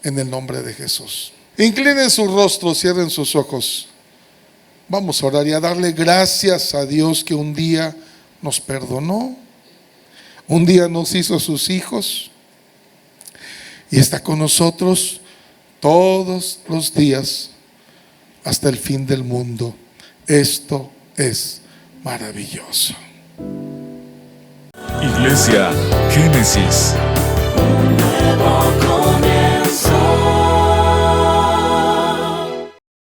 En el nombre de Jesús. Inclinen su rostro, cierren sus ojos. Vamos a orar y a darle gracias a Dios que un día nos perdonó, un día nos hizo sus hijos y está con nosotros todos los días hasta el fin del mundo. Esto es maravilloso. Iglesia Génesis.